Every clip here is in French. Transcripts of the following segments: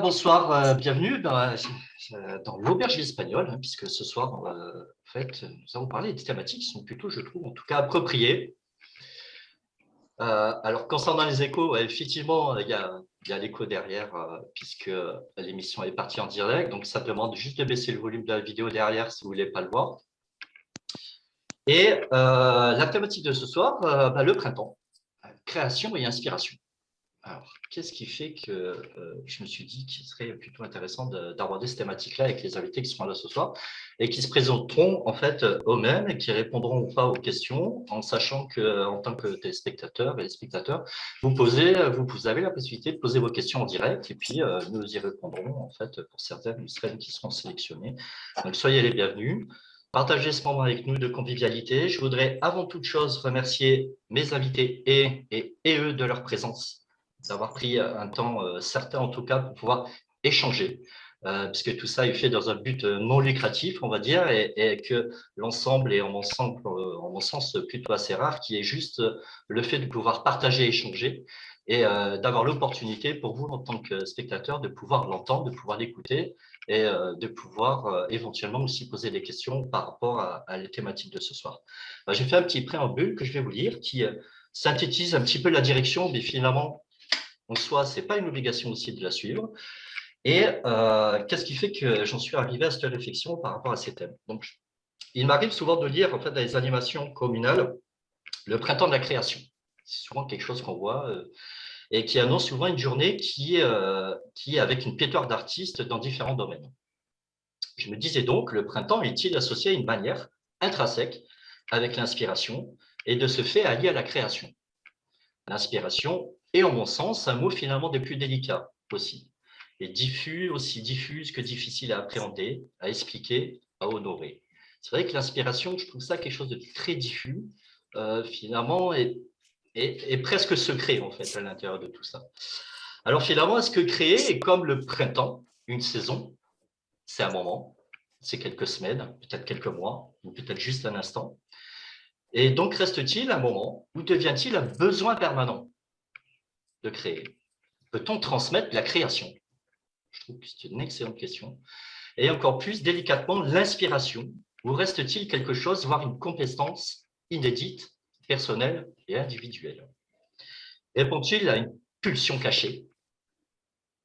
bonsoir, bienvenue dans l'auberge espagnole, hein, puisque ce soir, en fait, nous allons parler des thématiques qui sont plutôt, je trouve, en tout cas appropriées. Alors, concernant les échos, ouais, effectivement, il y a l'écho derrière, puisque l'émission est partie en direct, donc ça demande juste de baisser le volume de la vidéo derrière si vous ne voulez pas le voir. Et la thématique de ce soir, le printemps, création et inspiration. Alors, qu'est-ce qui fait que je me suis dit qu'il serait plutôt intéressant d'aborder cette thématique-là avec les invités qui seront là ce soir et qui se présenteront en fait eux-mêmes et qui répondront ou pas aux questions en sachant qu'en tant que téléspectateurs et spectateurs, vous avez la possibilité de poser vos questions en direct et puis nous y répondrons en fait pour certaines qui seront sélectionnées. Donc, soyez les bienvenus. Partagez ce moment avec nous de convivialité. Je voudrais avant toute chose remercier mes invités et eux de leur présence, d'avoir pris un temps certain en tout cas pour pouvoir échanger, puisque tout ça est fait dans un but non lucratif, on va dire, et que l'ensemble est en mon sens plutôt assez rare, qui est juste le fait de pouvoir partager, échanger, et d'avoir l'opportunité pour vous en tant que spectateur de pouvoir l'entendre, de pouvoir l'écouter, et de pouvoir éventuellement aussi poser des questions par rapport à les thématiques de ce soir. J'ai fait un petit préambule que je vais vous lire, qui synthétise un petit peu la direction, mais finalement, en soi, ce n'est pas une obligation aussi de la suivre. Et qu'est-ce qui fait que j'en suis arrivé à cette réflexion par rapport à ces thèmes? Donc, il m'arrive souvent de lire en fait, dans les animations communales le printemps de la création. C'est souvent quelque chose qu'on voit et qui annonce souvent une journée qui est avec une pléthore d'artistes dans différents domaines. Je me disais donc, le printemps est-il associé à une manière intrinsèque avec l'inspiration et de ce fait allié à la création? L'inspiration est, en mon sens, un mot finalement des plus délicats aussi, et diffus, aussi diffuse que difficile à appréhender, à expliquer, à honorer. C'est vrai que l'inspiration, je trouve ça quelque chose de très diffus, finalement, et presque secret, en fait, à l'intérieur de tout ça. Alors finalement, est-ce que créer est comme le printemps, une saison, c'est un moment, c'est quelques semaines, peut-être quelques mois, ou peut-être juste un instant. Et donc reste-t-il un moment ou devient-il un besoin permanent de créer? Peut-on transmettre la création? Je trouve que c'est une excellente question. Et encore plus délicatement, l'inspiration. Ou reste-t-il quelque chose, voire une compétence inédite, personnelle et individuelle? Répond-il à une pulsion cachée?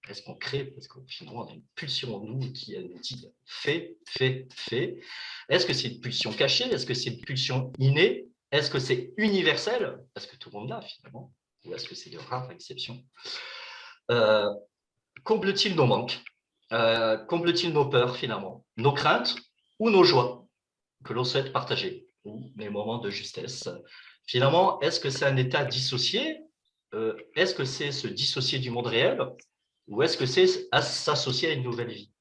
Est-ce qu'on crée parce qu'au final, on a une pulsion en nous qui nous dit fais, fais, fais? Est-ce que c'est une pulsion cachée? Est-ce que c'est une pulsion innée? Est-ce que c'est universel? Est-ce que tout le monde l'a finalement? Ou est-ce que c'est de rares exceptions? Comble-t-il nos manques? Comble-t-il nos peurs finalement? Nos craintes ou nos joies que l'on souhaite partager? Ou les moments de justesse? Finalement, est-ce que c'est un état dissocié? Est-ce que c'est se dissocier du monde réel? Ou est-ce que c'est à s'associer à une nouvelle vie?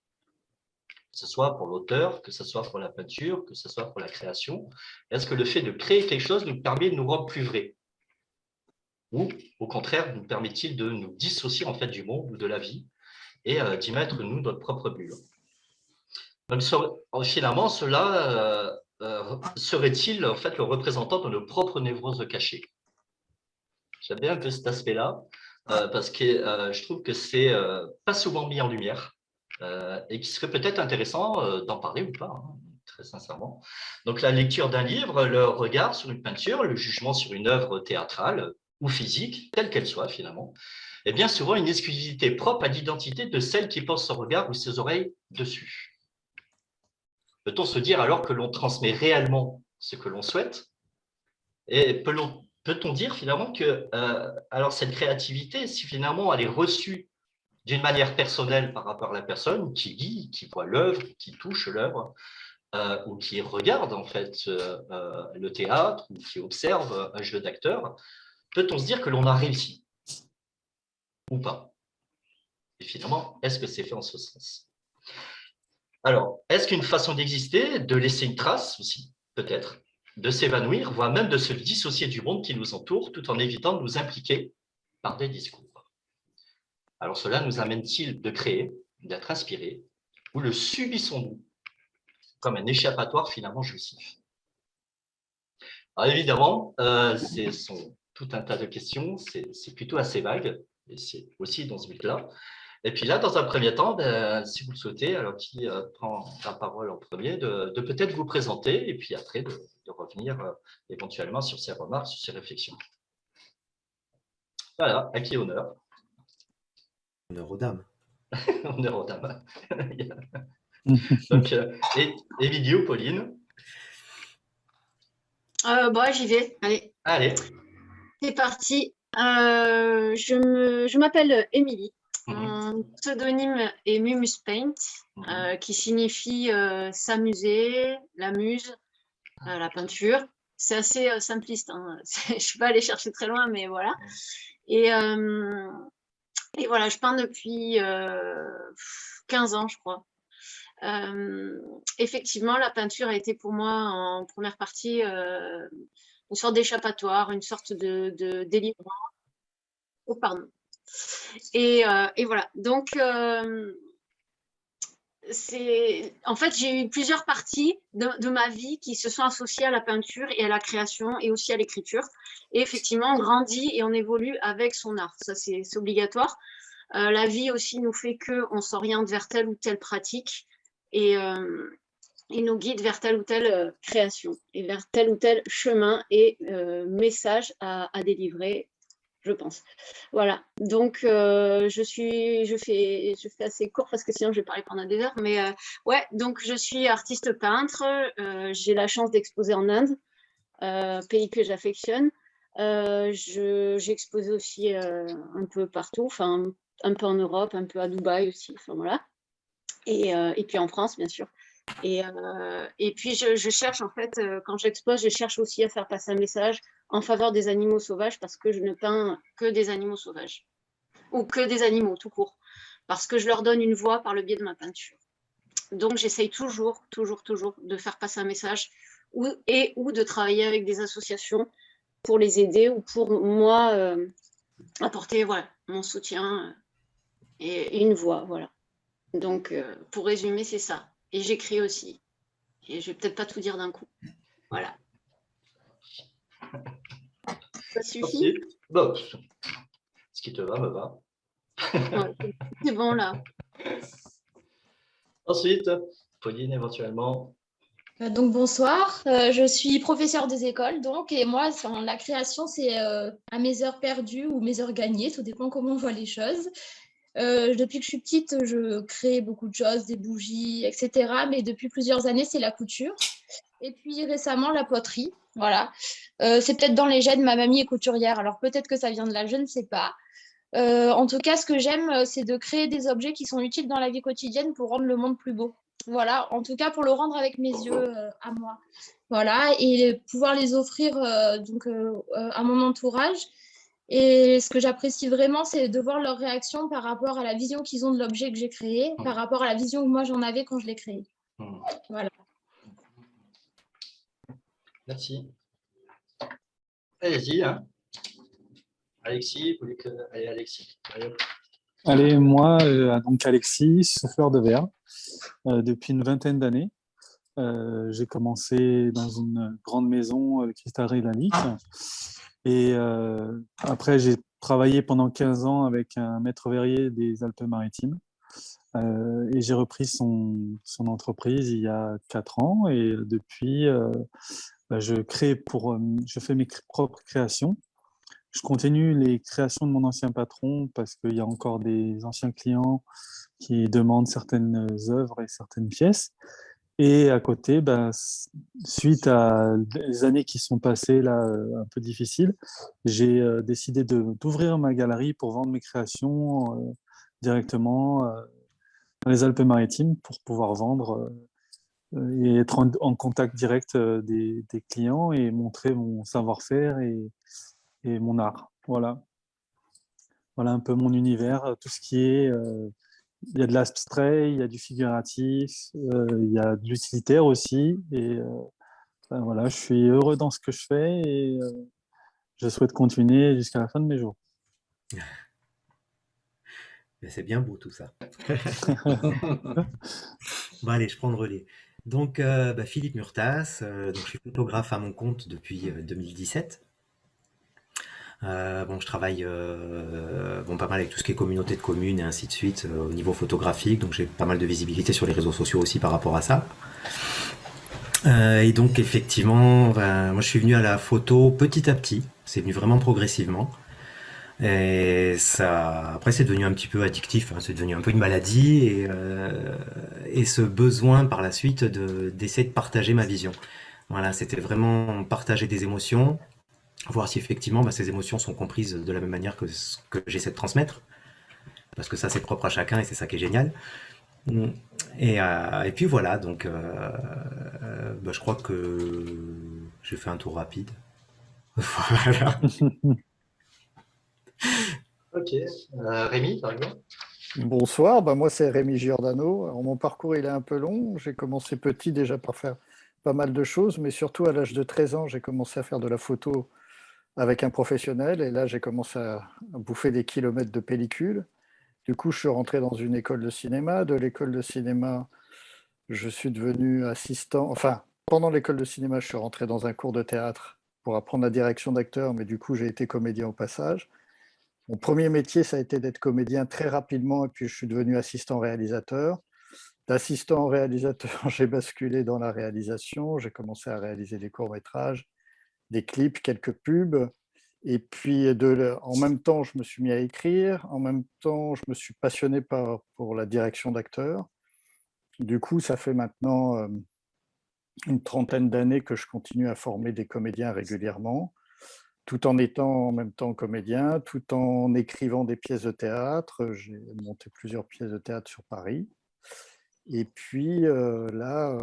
Que ce soit pour l'auteur, que ce soit pour la peinture, que ce soit pour la création. Est-ce que le fait de créer quelque chose nous permet de nous rendre plus vrais? Ou au contraire, nous permet-il de nous dissocier en fait du monde ou de la vie et d'y mettre, nous, notre propre bulle? Donc, finalement, cela serait-il en fait le représentant de nos propres névroses cachées? J'aime bien un peu cet aspect-là, parce que je trouve que c'est pas souvent mis en lumière et qu'il serait peut-être intéressant d'en parler ou pas, hein, très sincèrement. Donc, la lecture d'un livre, le regard sur une peinture, le jugement sur une œuvre théâtrale ou physique, telle qu'elle soit finalement, est bien souvent une exclusivité propre à l'identité de celle qui pose son regard ou ses oreilles dessus. Peut-on se dire alors que l'on transmet réellement ce que l'on souhaite? Et peut-on dire finalement que alors cette créativité, si finalement elle est reçue d'une manière personnelle par rapport à la personne qui lit, qui voit l'œuvre, qui touche l'œuvre, ou qui regarde en fait le théâtre, ou qui observe un jeu d'acteur, peut-on se dire que l'on a réussi ou pas? Et finalement, est-ce que c'est fait en ce sens? Alors, est-ce qu'une façon d'exister, de laisser une trace aussi, peut-être, de s'évanouir, voire même de se dissocier du monde qui nous entoure, tout en évitant de nous impliquer par des discours? Alors, cela nous amène-t-il de créer, d'être inspiré, ou le subissons-nous comme un échappatoire finalement jouissif? Alors évidemment, tout un tas de questions, c'est plutôt assez vague, et c'est aussi dans ce but-là. Et puis là, dans un premier temps, si vous le souhaitez, alors qui prend la parole en premier, de peut-être vous présenter et puis après de revenir éventuellement sur ses remarques, sur ses réflexions. Voilà, à qui honneur? Honneur aux dames. Honneur aux dames. Donc, et vidéo, Pauline. Bon, j'y vais. Allez, Allez. c'est parti. Je m'appelle Émilie. Mon pseudonyme est Mumus Paint, qui signifie s'amuser, la muse, la peinture. C'est assez simpliste. Hein. Je ne suis pas allée chercher très loin, mais voilà. Et voilà, je peins depuis 15 ans, je crois. Effectivement, la peinture a été pour moi en première partie une sorte d'échappatoire, une sorte de délivrance. Oh, pardon. Et voilà. Donc, en fait, j'ai eu plusieurs parties de ma vie qui se sont associées à la peinture et à la création et aussi à l'écriture. Et effectivement, on grandit et on évolue avec son art. Ça, c'est obligatoire. La vie aussi nous fait qu'on s'oriente vers telle ou telle pratique et nous guide vers telle ou telle création et vers tel ou tel chemin et message à délivrer, je pense. Voilà, donc je fais assez court parce que sinon je vais parler pendant des heures, mais ouais, donc je suis artiste peintre, j'ai la chance d'exposer en Inde, pays que j'affectionne. J'ai exposé aussi un peu partout, enfin un peu en Europe, un peu à Dubaï aussi, enfin voilà, et puis en France bien sûr. Et puis je cherche en fait, quand j'expose, je cherche aussi à faire passer un message en faveur des animaux sauvages parce que je ne peins que des animaux sauvages ou que des animaux tout court parce que je leur donne une voix par le biais de ma peinture. Donc j'essaye toujours de faire passer un message ou de travailler avec des associations pour les aider ou pour moi apporter voilà, mon soutien et une voix. Voilà. Donc pour résumer, c'est ça. Et j'écris aussi. Et je vais peut-être pas tout dire d'un coup. Voilà. Ça suffit? Bon, ce qui te va, me va. Ouais, c'est bon là. Ensuite, Pauline, éventuellement. Donc bonsoir, je suis professeure des écoles donc et moi la création c'est à mes heures perdues ou mes heures gagnées, tout dépend comment on voit les choses. Depuis que je suis petite, je crée beaucoup de choses, des bougies, etc. Mais depuis plusieurs années, c'est la couture. Et puis récemment, la poterie. Voilà. C'est peut-être dans les gènes, ma mamie est couturière, alors peut-être que ça vient de là, je ne sais pas. En tout cas, ce que j'aime, c'est de créer des objets qui sont utiles dans la vie quotidienne pour rendre le monde plus beau. Voilà, en tout cas pour le rendre avec mes yeux à moi. Voilà, et pouvoir les offrir à mon entourage. Et ce que j'apprécie vraiment, c'est de voir leur réaction par rapport à la vision qu'ils ont de l'objet que j'ai créé, par rapport à la vision que moi j'en avais quand je l'ai créé. Voilà. Merci. Allez-y, hein. Alexis, vous voulez que... Allez, Alexis. Allez, moi, donc Alexis, souffleur de verre, depuis une vingtaine d'années. J'ai commencé dans une grande maison de cristallerie Lanique. Et après, j'ai travaillé pendant 15 ans avec un maître verrier des Alpes-Maritimes. Et j'ai repris son entreprise il y a 4 ans. Et depuis, je fais mes propres créations. Je continue les créations de mon ancien patron parce qu'il y a encore des anciens clients qui demandent certaines œuvres et certaines pièces. Et à côté, suite à des années qui sont passées là, un peu difficiles, j'ai décidé d'ouvrir ma galerie pour vendre mes créations directement dans les Alpes-Maritimes pour pouvoir vendre et être en contact direct des clients et montrer mon savoir-faire et mon art. Voilà. Voilà un peu mon univers, tout ce qui est... il y a de l'abstrait, il y a du figuratif, il y a de l'utilitaire aussi. Et voilà, je suis heureux dans ce que je fais et je souhaite continuer jusqu'à la fin de mes jours. Mais c'est bien beau tout ça. Bon, allez, je prends le relais. Donc, Philippe Murtas, donc je suis photographe à mon compte depuis 2017. Bon, je travaille pas mal avec tout ce qui est communauté de communes et ainsi de suite au niveau photographique, donc j'ai pas mal de visibilité sur les réseaux sociaux aussi par rapport à ça. Et donc effectivement, moi je suis venu à la photo petit à petit, c'est venu vraiment progressivement. Et ça, après c'est devenu un petit peu addictif, hein, c'est devenu un peu une maladie et ce besoin par la suite d'essayer de partager ma vision. Voilà, c'était vraiment partager des émotions, voir si effectivement ces émotions sont comprises de la même manière que j'essaie de transmettre, parce que ça c'est propre à chacun et c'est ça qui est génial. Mm. Et puis voilà, donc je crois que j'ai fait un tour rapide. Voilà. Ok. Rémi, par exemple? Bonsoir, moi c'est Rémi Giordano. Alors, mon parcours il est un peu long. J'ai commencé petit déjà par faire pas mal de choses, mais surtout à l'âge de 13 ans, j'ai commencé à faire de la photo avec un professionnel et là j'ai commencé à bouffer des kilomètres de pellicule. Du coup, je suis rentré dans une école de cinéma. De l'école de cinéma, je suis devenu assistant. Enfin, pendant l'école de cinéma, je suis rentré dans un cours de théâtre pour apprendre la direction d'acteur, mais du coup, j'ai été comédien au passage. Mon premier métier, ça a été d'être comédien très rapidement, et puis je suis devenu assistant réalisateur. D'assistant réalisateur, j'ai basculé dans la réalisation. J'ai commencé à réaliser des courts-métrages, des clips, quelques pubs. Et puis, en même temps, je me suis mis à écrire. En même temps, je me suis passionné pour la direction d'acteur. Du coup, ça fait maintenant une trentaine d'années que je continue à former des comédiens régulièrement, tout en étant en même temps comédien, tout en écrivant des pièces de théâtre. J'ai monté plusieurs pièces de théâtre sur Paris. Et puis là,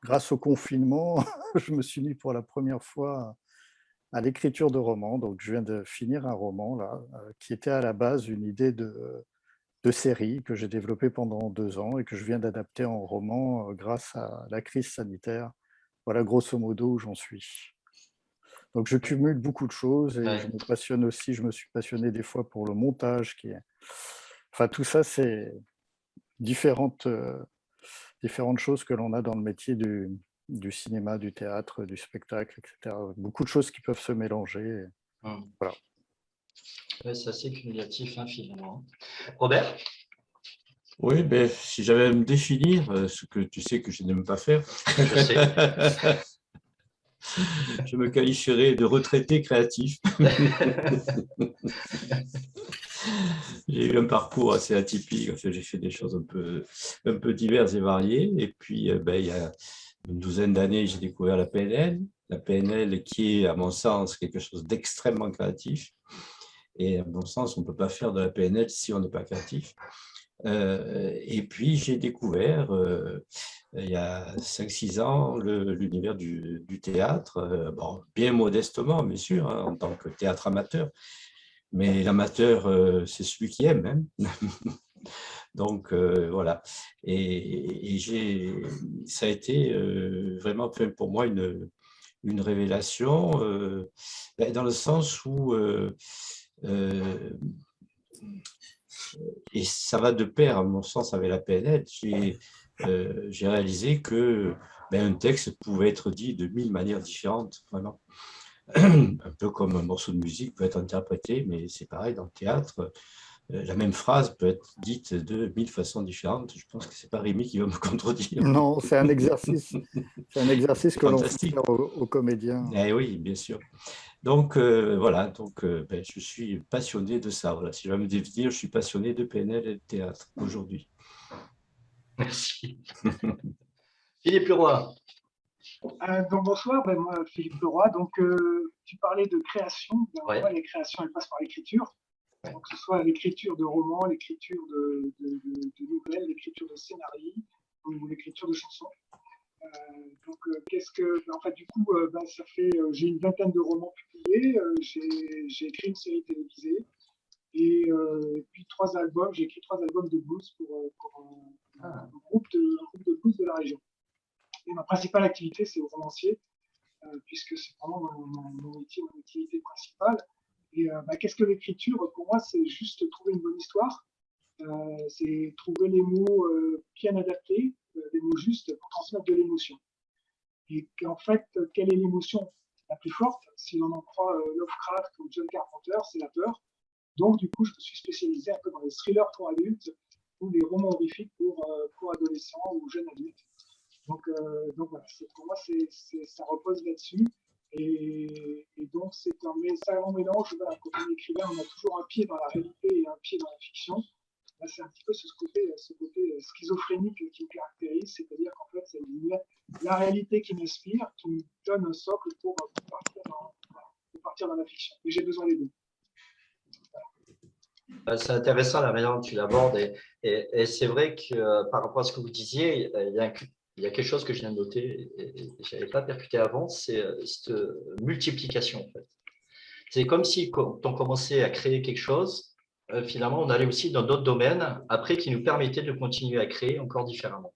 grâce au confinement, je me suis mis pour la première fois à l'écriture de romans. Donc, je viens de finir un roman là, qui était à la base une idée de série que j'ai développée pendant 2 ans et que je viens d'adapter en roman grâce à la crise sanitaire. Voilà grosso modo où j'en suis. Donc, je cumule beaucoup de choses et je Ouais. me passionne aussi. Je me suis passionné des fois pour le montage. Enfin, tout ça, c'est différentes choses que l'on a dans le métier du cinéma, du théâtre, du spectacle, etc. Beaucoup de choses qui peuvent se mélanger. Voilà. Ouais, c'est assez cumulatif, hein, finalement. Robert? Oui, si j'avais à me définir, ce que tu sais que je n'aime pas faire, Je sais. je me qualifierais de retraité créatif. J'ai eu un parcours assez atypique. Enfin, j'ai fait des choses un peu diverses et variées. Et puis, il y a une douzaine d'années, j'ai découvert la PNL. La PNL qui est, à mon sens, quelque chose d'extrêmement créatif. Et à mon sens, on ne peut pas faire de la PNL si on n'est pas créatif. Et puis, j'ai découvert, il y a 5-6 ans, l'univers du théâtre, bien modestement, bien sûr, hein, en tant que théâtre amateur. Mais l'amateur, c'est celui qui aime. Hein. Donc, voilà. Et ça a été vraiment pour moi une révélation, dans le sens où et ça va de pair, à mon sens, avec la PNL. J'ai réalisé que un texte pouvait être dit de 1000 manières différentes, vraiment. Un peu comme un morceau de musique peut être interprété, mais c'est pareil dans le théâtre. La même phrase peut être dite de 1000 façons différentes. Je pense que c'est pas Rémi qui va me contredire. Non, c'est un exercice. C'est un exercice que l'on fait Fantastique. faire aux comédiens. Eh oui, bien sûr. Donc, voilà, donc, je suis passionné de ça. Voilà. Si je vais me définir, je suis passionné de PNL et de théâtre aujourd'hui. Merci. Philippe Leroy. Donc bonsoir, moi Philippe Leroy. Donc tu parlais de création. Ouais. Moi, les créations, elles passent par l'écriture. Ouais. Donc que ce soit l'écriture de romans, l'écriture de nouvelles, l'écriture de scénarios ou l'écriture de chansons. En fait, du coup, ça fait, j'ai une vingtaine de romans publiés. J'ai écrit une série télévisée et puis 3 albums. J'ai écrit 3 albums de blues pour un groupe de blues de la région. Et ma principale activité, c'est au romancier, puisque c'est vraiment mon métier, mon activité principale. Et qu'est-ce que l'écriture? Pour moi, c'est juste trouver une bonne histoire. C'est trouver les mots bien adaptés, les mots justes pour transmettre de l'émotion. Et en fait, quelle est l'émotion? la plus forte. Si l'on en croit Lovecraft ou John Carpenter, c'est la peur. Donc, du coup, je me suis spécialisé un peu dans les thrillers pour adultes ou les romans horrifiques pour adolescents ou jeunes adultes. Donc voilà, pour moi, ça repose là-dessus. Et donc, c'est un mélange. Voilà, quand on est écrivain, on a toujours un pied dans la réalité et un pied dans la fiction. Là, c'est un petit peu ce côté schizophrénique qui me caractérise, c'est-à-dire qu'en fait, c'est la réalité qui m'inspire, qui me donne un socle pour partir dans la fiction. Et j'ai besoin des deux. C'est intéressant la manière dont tu l'abordes et c'est vrai que par rapport à ce que vous disiez, il y a quelque chose que je viens de noter et je n'avais pas percuté avant, c'est cette multiplication en fait. C'est comme si quand on commençait à créer quelque chose, finalement on allait aussi dans d'autres domaines après qui nous permettaient de continuer à créer encore différemment.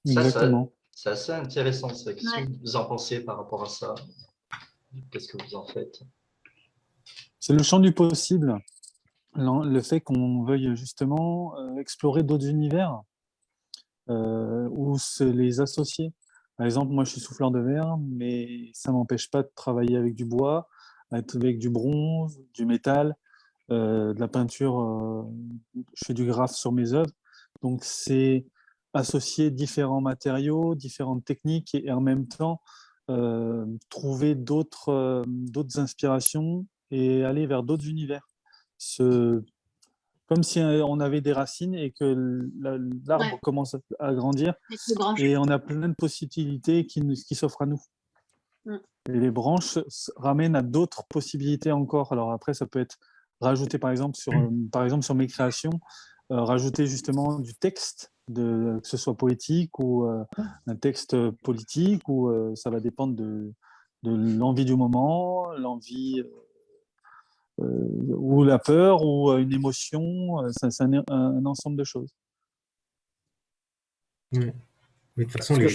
Exactement. C'est assez intéressant. Qu'est-ce que vous en pensez par rapport à ça? Qu'est-ce que vous en faites? C'est le champ du possible, le fait qu'on veuille justement explorer d'autres univers ou se les associer. Par exemple, moi je suis souffleur de verre, mais ça ne m'empêche pas de travailler avec du bois, avec du bronze, du métal, de la peinture. Je fais du graphe sur mes œuvres. Donc c'est associer différents matériaux, différentes techniques et en même temps trouver d'autres inspirations et aller vers d'autres univers. Comme si on avait des racines et que l'arbre commence à grandir et on a plein de possibilités qui s'offrent à nous. Et les branches ramènent à d'autres possibilités encore. Alors après, ça peut être rajouter par exemple sur mes créations, rajouter justement du texte, que ce soit poétique ou un texte politique, ou ça va dépendre de l'envie du moment, l'envie ou la peur ou une émotion. C'est un ensemble de choses. Oui, de toute façon, les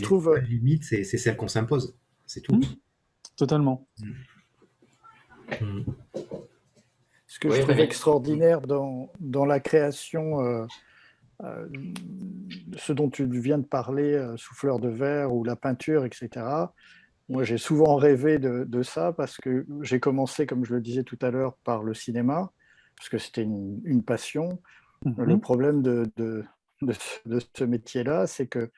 limites, c'est celles qu'on s'impose. C'est tout. Totalement. Ce que je trouve extraordinaire dans la création, ce dont tu viens de parler, souffleur de verre ou la peinture, etc., moi j'ai souvent rêvé de ça parce que j'ai commencé, comme je le disais tout à l'heure, par le cinéma, parce que c'était une passion. Le problème de ce métier-là, c'est que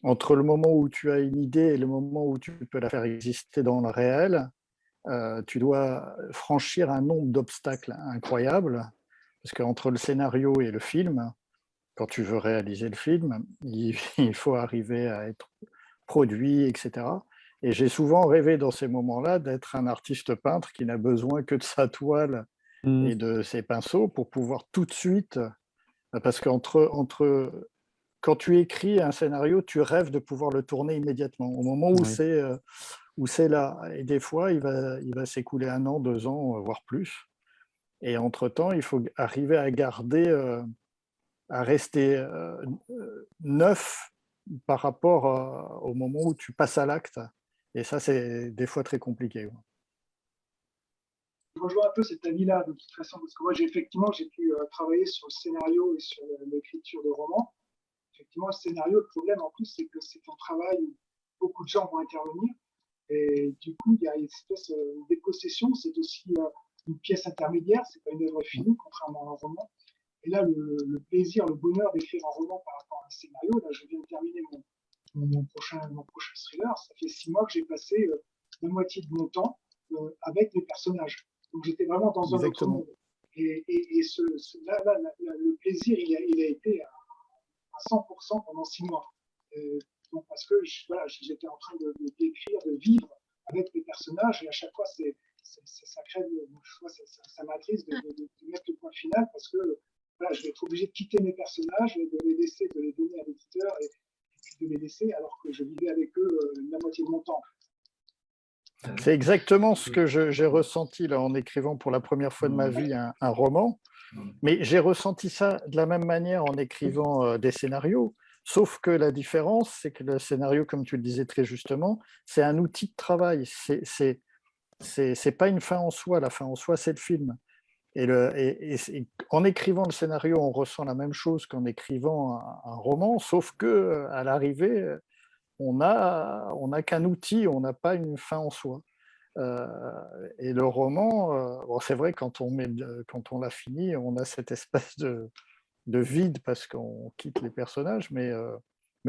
entre le moment où tu as une idée et le moment où tu peux la faire exister dans le réel, tu dois franchir un nombre d'obstacles incroyables, parce qu'entre le scénario et le film, quand tu veux réaliser le film, il faut arriver à être produit, etc. Et j'ai souvent rêvé dans ces moments-là d'être un artiste peintre qui n'a besoin que de sa toile et de ses pinceaux pour pouvoir tout de suite, parce quand tu écris un scénario, tu rêves de pouvoir le tourner immédiatement, au moment où c'est là. Et des fois, il va s'écouler 1 an, 2 ans, voire plus. Et entre-temps, il faut arriver à garder, à rester neuf par rapport au moment où tu passes à l'acte. Et ça, c'est des fois très compliqué. Je rejoins un peu cet avis-là, de toute façon, parce que moi, j'ai pu travailler sur le scénario et sur l'écriture de romans. Effectivement, le scénario, le problème en plus, c'est que c'est un travail où beaucoup de gens vont intervenir. Et du coup, il y a une espèce de dépossession. C'est aussi une pièce intermédiaire, c'est pas une œuvre finie, contrairement à un roman. Et là, le plaisir, le bonheur d'écrire un roman par rapport à un scénario, là, je viens de terminer mon prochain thriller. Ça fait 6 mois que j'ai passé la moitié de mon temps avec les personnages. Donc, j'étais vraiment dans un autre monde. Et le plaisir, il a été à 100% pendant 6 mois. Donc parce que j'étais en train d'écrire, de vivre avec les personnages, et à chaque fois, ça crée, ça m'attriste de mettre le point final, parce que je vais être obligé de quitter mes personnages, de les donner à l'éditeur, et puis de les laisser alors que je vivais avec eux la moitié de mon temps. C'est exactement ce que j'ai ressenti là, en écrivant pour la première fois de ma vie un roman. Mais j'ai ressenti ça de la même manière en écrivant des scénarios, sauf que la différence, c'est que le scénario, comme tu le disais très justement, c'est un outil de travail. C'est pas une fin en soi. La fin en soi, c'est le film. Et en écrivant le scénario, on ressent la même chose qu'en écrivant un roman, sauf que à l'arrivée, on n'a qu'un outil, on n'a pas une fin en soi. Et le roman, bon, c'est vrai, quand on l'a fini, on a cette espèce de vide parce qu'on quitte les personnages, mais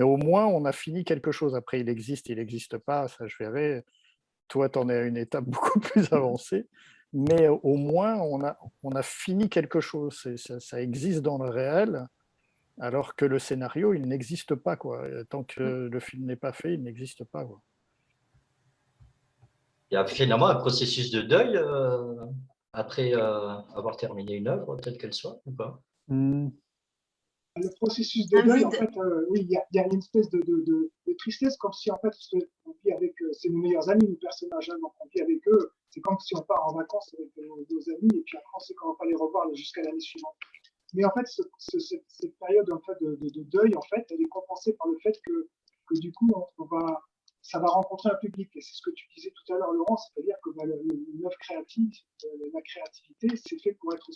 au moins on a fini quelque chose. Après, il n'existe pas, ça je verrai. Toi, tu en es à une étape beaucoup plus avancée, mais au moins on a fini quelque chose. Ça existe dans le réel, alors que le scénario, il n'existe pas, quoi. Tant que le film n'est pas fait, il n'existe pas, quoi. Il y a finalement un processus de deuil après avoir terminé une œuvre, telle qu'elle soit, ou pas? Le processus de deuil, en fait, oui, il y a une espèce de tristesse, comme si en fait on vit avec c'est nos meilleurs amis, nos personnages, hein, donc on vit avec eux. C'est comme si on part en vacances avec nos amis et puis après on sait qu'on va pas les revoir jusqu'à l'année suivante. Mais en fait, cette période en fait, de deuil, en fait, elle est compensée par le fait que du coup, ça va rencontrer un public. Et c'est ce que tu disais tout à l'heure, Laurent, c'est-à-dire que l'œuvre créative, la créativité, c'est fait pour être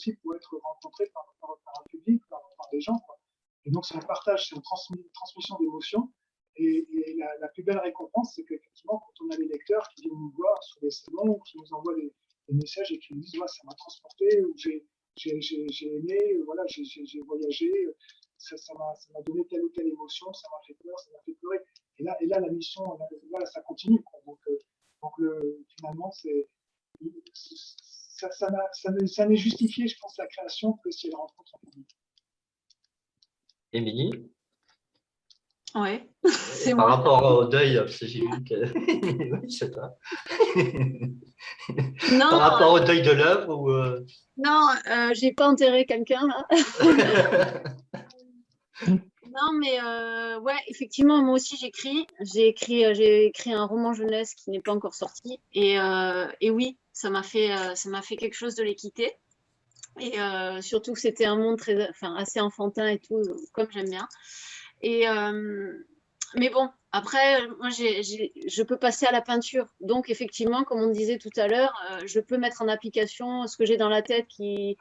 rencontré par un public, par des gens, quoi. Et donc, c'est un partage, c'est une transmission d'émotions. Et la plus belle récompense, c'est qu'effectivement, quand on a les lecteurs qui viennent nous voir sur des salons, qui nous envoient des messages et qui nous disent ouais, ça m'a transporté, ou j'ai aimé, voilà, j'ai voyagé, ça m'a donné telle ou telle émotion, ça m'a fait peur, ça m'a fait pleurer. Et là la mission, là, ça continue, quoi. Donc finalement, ça n'est justifié, je pense, la création que si elle rencontre un public. Émilie? Ouais, c'est Par moi. rapport au deuil, parce que j'ai vu que... Oui, c'est toi. Non, Par rapport au deuil de l'œuvre ou... non, j'ai pas enterré quelqu'un là. Non, mais ouais, effectivement, moi aussi j'écris. J'ai écrit un roman jeunesse qui n'est pas encore sorti. Et oui, ça m'a fait quelque chose de les quitter. Et surtout que c'était un monde assez enfantin et tout, comme j'aime bien. Et mais bon, après, moi, je peux passer à la peinture. Donc, effectivement, comme on disait tout à l'heure, je peux mettre en application ce que j'ai dans la tête qui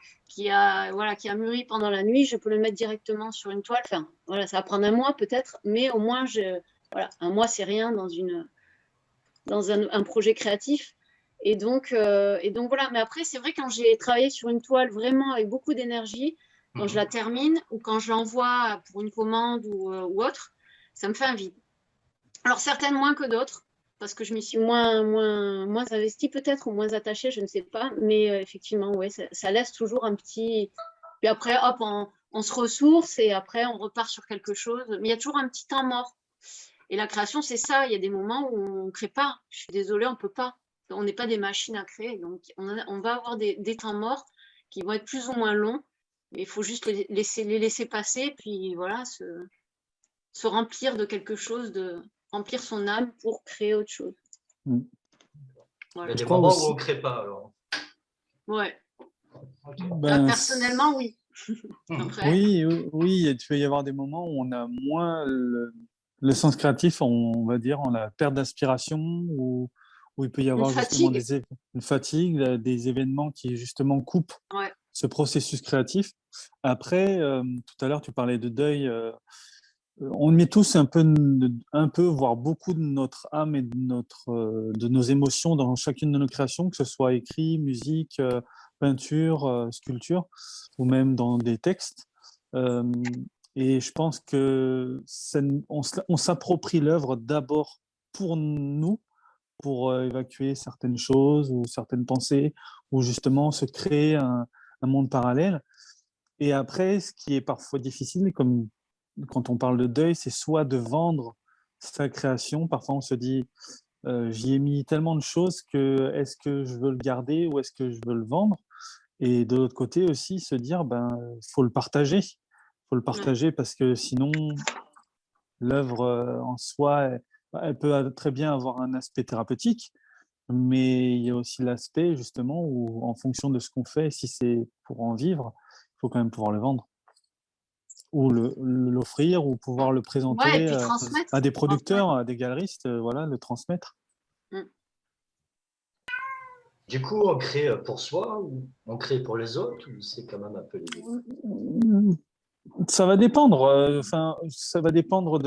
a mûri pendant la nuit. Je peux le mettre directement sur une toile. Enfin, voilà, ça va prendre un mois peut-être, mais au moins, un mois, c'est rien dans un projet créatif. Et donc voilà. Mais après, c'est vrai, quand j'ai travaillé sur une toile vraiment avec beaucoup d'énergie, quand je la termine ou quand je l'envoie pour une commande ou autre, ça me fait un vide. Alors, certaines moins que d'autres, parce que je m'y suis moins investie peut-être, ou moins attachée, je ne sais pas. Mais effectivement, ouais, ça laisse toujours un petit... Puis après, hop, on se ressource et après, on repart sur quelque chose. Mais il y a toujours un petit temps mort. Et la création, c'est ça. Il y a des moments où on ne crée pas. Je suis désolée, on ne peut pas. On n'est pas des machines à créer. Donc, on va avoir des temps morts qui vont être plus ou moins longs. Mais il faut juste les laisser passer, puis voilà, se remplir de quelque chose, remplir son âme pour créer autre chose. Il Voilà. y a des moments où on ne crée pas, alors. Ouais. Okay. Personnellement, oui. Après... Oui, il peut y avoir des moments où on a moins le sens créatif, on va dire, on a perte d'inspiration, où il peut y avoir justement une fatigue, des événements qui justement coupent ce processus créatif. Après, tout à l'heure, tu parlais de deuil. On met tous un peu, voire beaucoup de notre âme et de nos émotions dans chacune de nos créations, que ce soit écrit, musique, peinture, sculpture, ou même dans des textes. Et je pense que on s'approprie l'œuvre d'abord pour nous, pour évacuer certaines choses ou certaines pensées, ou justement se créer un monde parallèle. Et après, ce qui est parfois difficile, comme quand on parle de deuil, c'est soit de vendre sa création. Parfois, on se dit, j'y ai mis tellement de choses que est-ce que je veux le garder ou est-ce que je veux le vendre? Et de l'autre côté aussi, se dire, faut le partager. Faut le partager parce que sinon, l'œuvre en soi, elle peut très bien avoir un aspect thérapeutique, mais il y a aussi l'aspect justement où, en fonction de ce qu'on fait, si c'est pour en vivre, il faut quand même pouvoir le vendre ou l'offrir ou pouvoir le présenter à des producteurs, à des galeristes, voilà, le transmettre. Du coup, on crée pour soi ou on crée pour les autres, ou c'est quand même un peu les deux? Ça va dépendre. Ça va dépendre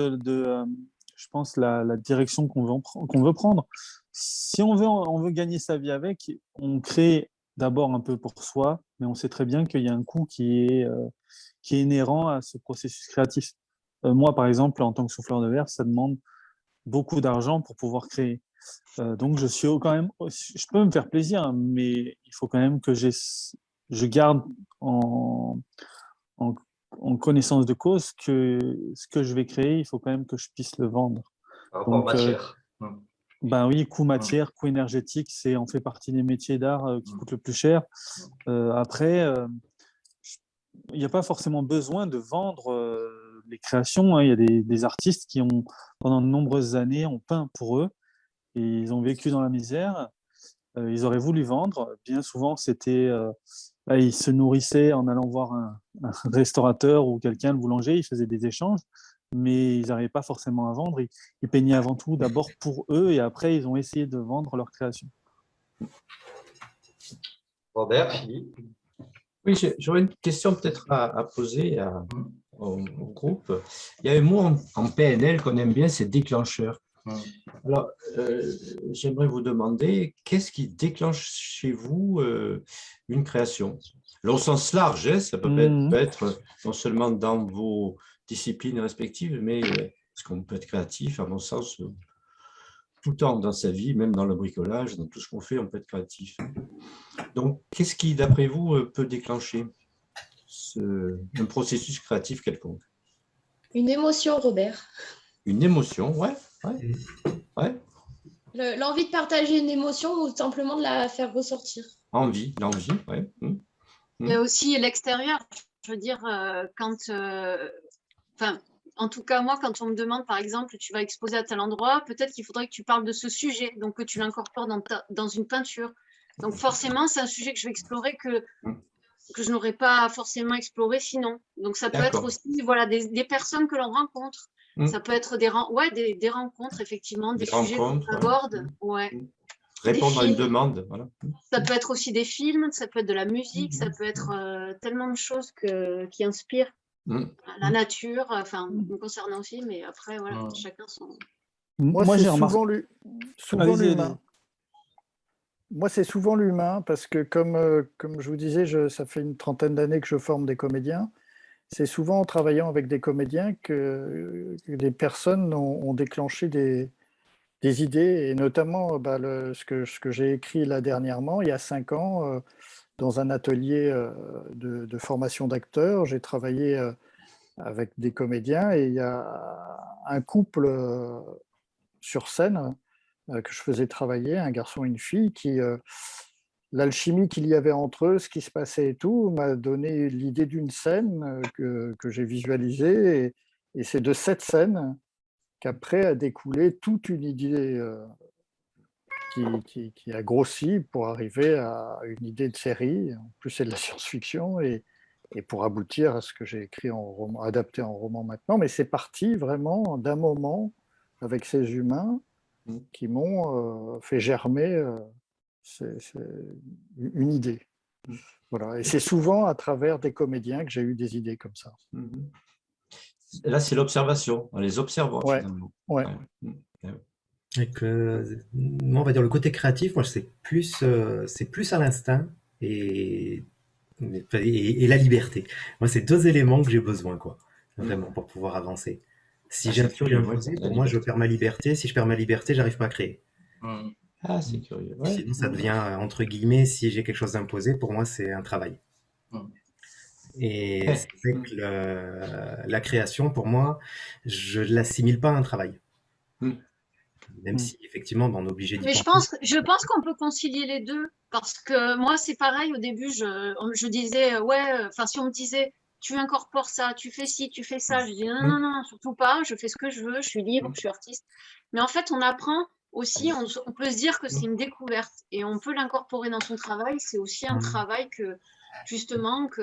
je pense, la direction qu'on veut prendre. Si on veut gagner sa vie avec, on crée d'abord un peu pour soi, mais on sait très bien qu'il y a un coût qui est inhérent à ce processus créatif. Moi, par exemple, en tant que souffleur de verre, ça demande beaucoup d'argent pour pouvoir créer. Donc, je suis quand même, je peux me faire plaisir, hein, mais il faut quand même que je garde en connaissance de cause que ce que je vais créer, il faut quand même que je puisse le vendre. Par rapport Donc, à matière. ben oui, coût matière, coût énergétique, on fait partie des métiers d'art qui coûtent le plus cher. Après, il n'y a pas forcément besoin de vendre les créations, hein. Il y a des artistes qui ont, pendant de nombreuses années, ont peint pour eux et ils ont vécu dans la misère. Ils auraient voulu vendre. Bien souvent, ils se nourrissaient en allant voir un restaurateur ou quelqu'un, le boulanger, ils faisaient des échanges, mais ils n'arrivaient pas forcément à vendre. Ils peignaient avant tout d'abord pour eux et après, ils ont essayé de vendre leur création. Robert, Philippe? Oui, j'aurais une question peut-être à poser au groupe. Il y a un mot en PNL qu'on aime bien, c'est déclencheur. Alors, j'aimerais vous demander, qu'est-ce qui déclenche chez vous une création? Alors, au sens large, hein, ça peut être non seulement dans vos disciplines respectives, mais parce qu'on peut être créatif, à mon sens, tout le temps dans sa vie, même dans le bricolage, dans tout ce qu'on fait, on peut être créatif. Donc, qu'est-ce qui, d'après vous, peut déclencher un processus créatif quelconque? Une émotion, Robert. Une émotion, ouais. L'envie de partager une émotion ou simplement de la faire ressortir. L'envie, ouais. Il y a aussi l'extérieur. Je veux dire, en tout cas, moi, quand on me demande, par exemple, tu vas exposer à tel endroit, peut-être qu'il faudrait que tu parles de ce sujet, donc que tu l'incorpores dans une peinture. Donc forcément, c'est un sujet que je vais explorer que je n'aurais pas forcément exploré sinon. Donc ça peut être aussi des personnes que l'on rencontre. Ça peut être des rencontres, effectivement, des sujets qu'on aborde. Ouais. Répondre à une demande. Voilà. Ça peut être aussi des films, ça peut être de la musique, ça peut être tellement de choses qui inspirent la nature, me concernant aussi, mais après, voilà, chacun son... Moi j'ai souvent l'humain. Moi, c'est souvent l'humain, parce que comme je vous disais, ça fait une 30aine d'années que je forme des comédiens. C'est souvent en travaillant avec des comédiens que des personnes ont déclenché des idées, et notamment ce que j'ai écrit là dernièrement, il y a 5 ans, dans un atelier de formation d'acteurs. J'ai travaillé avec des comédiens, et il y a un couple sur scène que je faisais travailler, un garçon et une fille, qui... l'alchimie qu'il y avait entre eux, ce qui se passait et tout, m'a donné l'idée d'une scène que j'ai visualisée. Et c'est de cette scène qu'après a découlé toute une idée qui a grossi pour arriver à une idée de série. En plus, c'est de la science-fiction, et pour aboutir à ce que j'ai écrit en roman, adapté en roman maintenant. Mais c'est parti vraiment d'un moment avec ces humains qui m'ont fait germer c'est une idée. Voilà. Et c'est souvent à travers des comédiens que j'ai eu des idées comme ça. Là, c'est l'observation, en les observant. Ouais. Finalement. Ouais. Et moi, on va dire le côté créatif, moi, c'est plus à l'instinct et la liberté. Moi, c'est 2 éléments que j'ai besoin, quoi, vraiment, pour pouvoir avancer. Si j'ai un truc imposé, pour moi, je perds ma liberté. Si je perds ma liberté, j'arrive pas à créer. Ah, c'est curieux. Ouais. Sinon, ça devient, entre guillemets, si j'ai quelque chose d'imposé, pour moi, c'est un travail. Et c'est vrai que la création, pour moi, je ne l'assimile pas à un travail. Même si, effectivement, on est obligé d'y Mais penser. je pense qu'on peut concilier les deux, parce que moi, c'est pareil, au début, je disais, si on me disait, tu incorpores ça, tu fais ci, tu fais ça, je dis non, surtout pas, je fais ce que je veux, je suis libre, je suis artiste. Mais en fait, on apprend aussi, on peut se dire que c'est une découverte, et on peut l'incorporer dans son travail. C'est aussi un travail que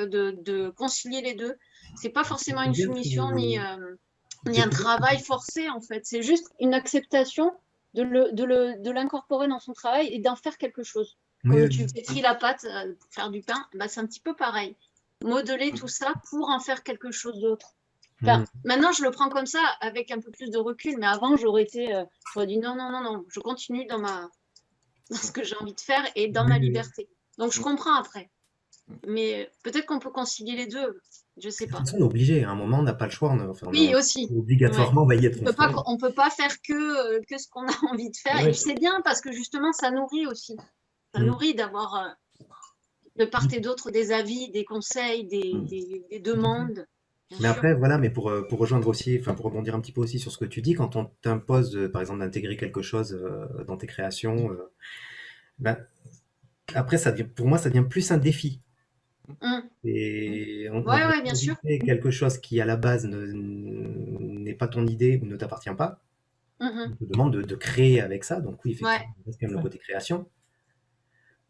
de concilier les deux. C'est pas forcément une soumission ni un travail forcé, en fait. C'est juste une acceptation de l'incorporer dans son travail et d'en faire quelque chose. Comme tu pétris la pâte pour faire du pain, c'est un petit peu pareil. Modeler tout ça pour en faire quelque chose d'autre. Enfin, maintenant, je le prends comme ça, avec un peu plus de recul, mais avant, j'aurais dit non, non, non, non, je continue dans ce que j'ai envie de faire et dans ma liberté. Donc, je comprends après. Mais peut-être qu'on peut concilier les deux, je sais De toute pas. façon, on est obligé, à un moment, on n'a pas le choix, Oui, aussi. obligatoirement, on va y être confronté. On peut pas faire que ce qu'on a envie de faire. Oui. Et c'est bien parce que justement, ça nourrit aussi. Ça nourrit d'avoir de part et d'autre des avis, des conseils, des demandes. Mais après, voilà, mais pour rejoindre aussi, enfin, pour rebondir un petit peu aussi sur ce que tu dis, quand on t'impose, par exemple, d'intégrer quelque chose dans tes créations, ben, après, pour moi, ça devient plus un défi. Et on Ouais, bien sûr. quelque chose qui, à la base, n'est pas ton idée ou ne t'appartient pas. On te demande de créer avec ça. Donc oui, effectivement, c'est quand même le côté création.